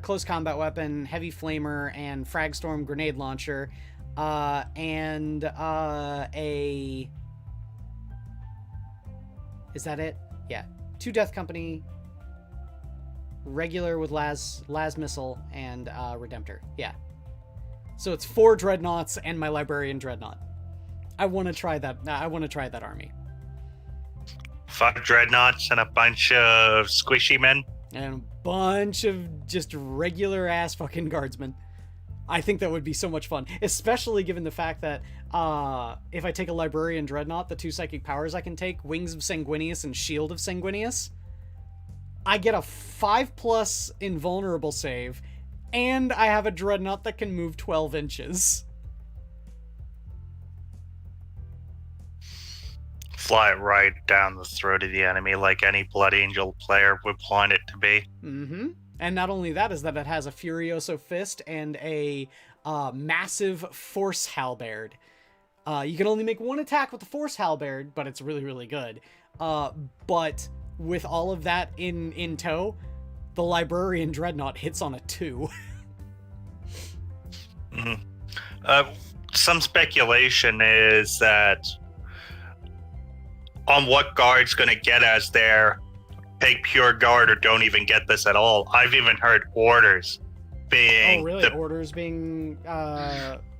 close combat weapon, heavy flamer, and Fragstorm grenade launcher, and a... Is that it? Yeah. 2 Death Company... regular with las missile and Redemptor. Yeah. So it's 4 Dreadnoughts and my Librarian Dreadnought. I want to try that. I want to try that army. 5 dreadnoughts and a bunch of squishy men. And a bunch of just regular ass fucking guardsmen. I think that would be so much fun, especially given the fact that if I take a Librarian Dreadnought, the 2 psychic powers I can take, Wings of Sanguinius and Shield of Sanguinius, I get a 5+ invulnerable save, and I have a Dreadnought that can move 12 inches. Fly it right down the throat of the enemy like any Blood Angel player would want it to be. Mm-hmm. And not only that is that it has a Furioso Fist and a massive Force Halberd. You can only make 1 attack with the Force Halberd, but it's really, really good. But with all of that in tow, the Librarian Dreadnought hits on a 2. Mm-hmm. Some speculation is that on what guard's going to get us there, take pure guard or don't even get this at all. I've even heard orders being... Oh, really? Orders being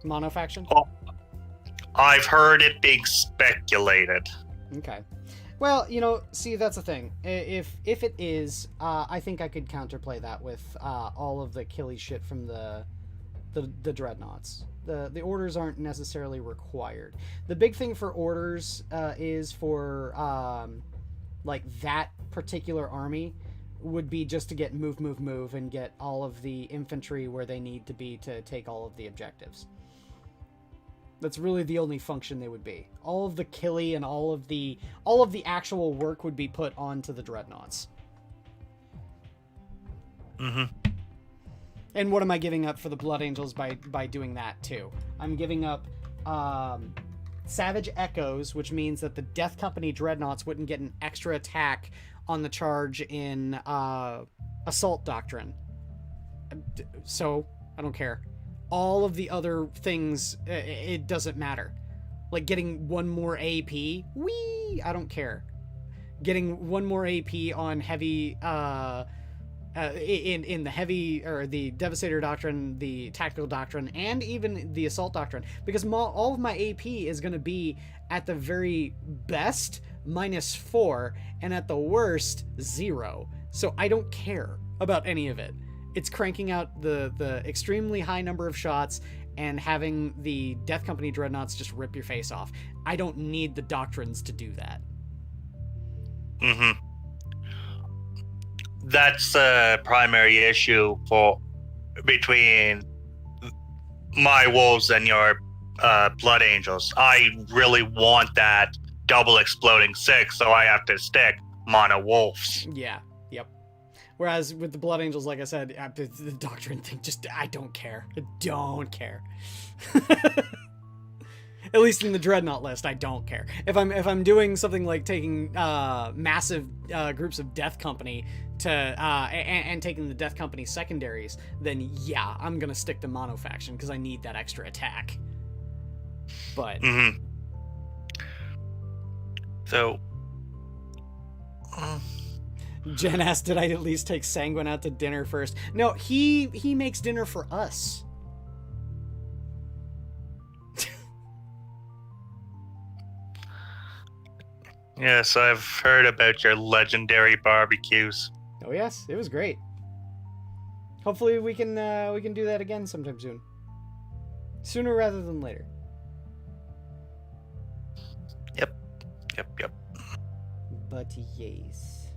mono-faction? Oh, I've heard it being speculated. Okay. Well, you know, see, that's the thing. If it is, I think I could counterplay that with all of the killy shit from the dreadnoughts. The orders aren't necessarily required. The big thing for orders is for like that particular army would be just to get move and get all of the infantry where they need to be to take all of the objectives. That's really the only function they would be. All of the killy and all of the actual work would be put onto the dreadnoughts. Mm-hmm. And what am I giving up for the Blood Angels by doing that too? I'm giving up Savage Echoes, which means that the Death Company Dreadnoughts wouldn't get an extra attack on the charge in Assault Doctrine. So, I don't care. All of the other things, it doesn't matter. Like getting 1 more AP, whee! I don't care. Getting 1 more AP on heavy... in the heavy or the Devastator Doctrine, the Tactical Doctrine, and even the Assault Doctrine, because all of my AP is going to be at the very best -4 and at the worst 0. So I don't care about any of it. It's cranking out the extremely high number of shots and having the Death Company Dreadnoughts just rip your face off. I don't need the Doctrines to do that. Mm-hmm. That's the primary issue between my wolves and your Blood Angels. I really want that double exploding 6, so I have to stick mono wolves. Yeah, yep. Whereas with the Blood Angels, like I said, the Doctrine thing, I don't care. I don't care. At least in the Dreadnought list, I don't care. If I'm doing something like taking massive groups of Death Company to and taking the Death Company secondaries, then yeah, I'm gonna stick to mono faction because I need that extra attack. But so Jen asked, did I at least take Sanguine out to dinner first? No, he makes dinner for us. Yes, I've heard about your legendary barbecues. Oh yes, it was great. Hopefully we can do that again sometime soon. Sooner rather than later. Yep. But yes.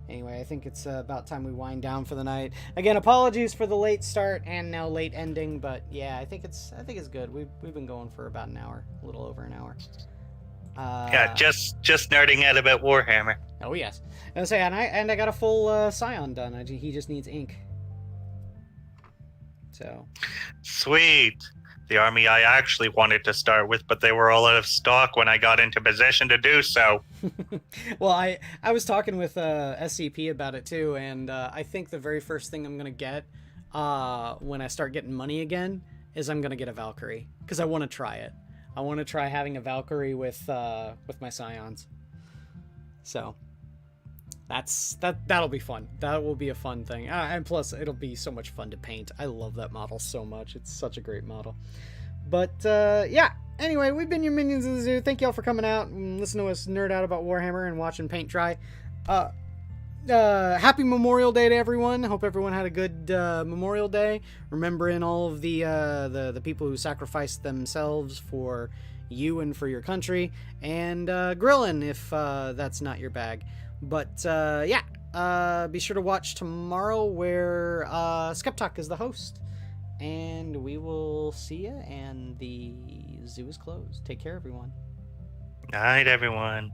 Anyway, I think it's about time we wind down for the night. Again, apologies for the late start and now late ending, but yeah, I think it's good. We've been going for about an hour, a little over an hour. Yeah, just nerding out about Warhammer. Oh yes, and I got a full Scion done. He just needs ink. So sweet. The army I actually wanted to start with, but they were all out of stock when I got into position to do so. Well, I was talking with SCP about it too, and I think the very first thing I'm gonna get when I start getting money again is I'm gonna get a Valkyrie because I want to try it. I want to try having a Valkyrie with my Scions. So that'll be fun. That will be a fun thing. And plus, it'll be so much fun to paint. I love that model so much. It's such a great model. But yeah, Anyway, we've been your Minions of the Zoo. Thank y'all for coming out and listening to us nerd out about Warhammer and watching paint dry. Happy Memorial Day to everyone. Hope everyone had a good Memorial Day. Remembering all of the people who sacrificed themselves for you and for your country. And grilling if that's not your bag. But yeah, be sure to watch tomorrow where Skep is the host. And we will see ya, and the zoo is closed. Take care, everyone. Night, everyone.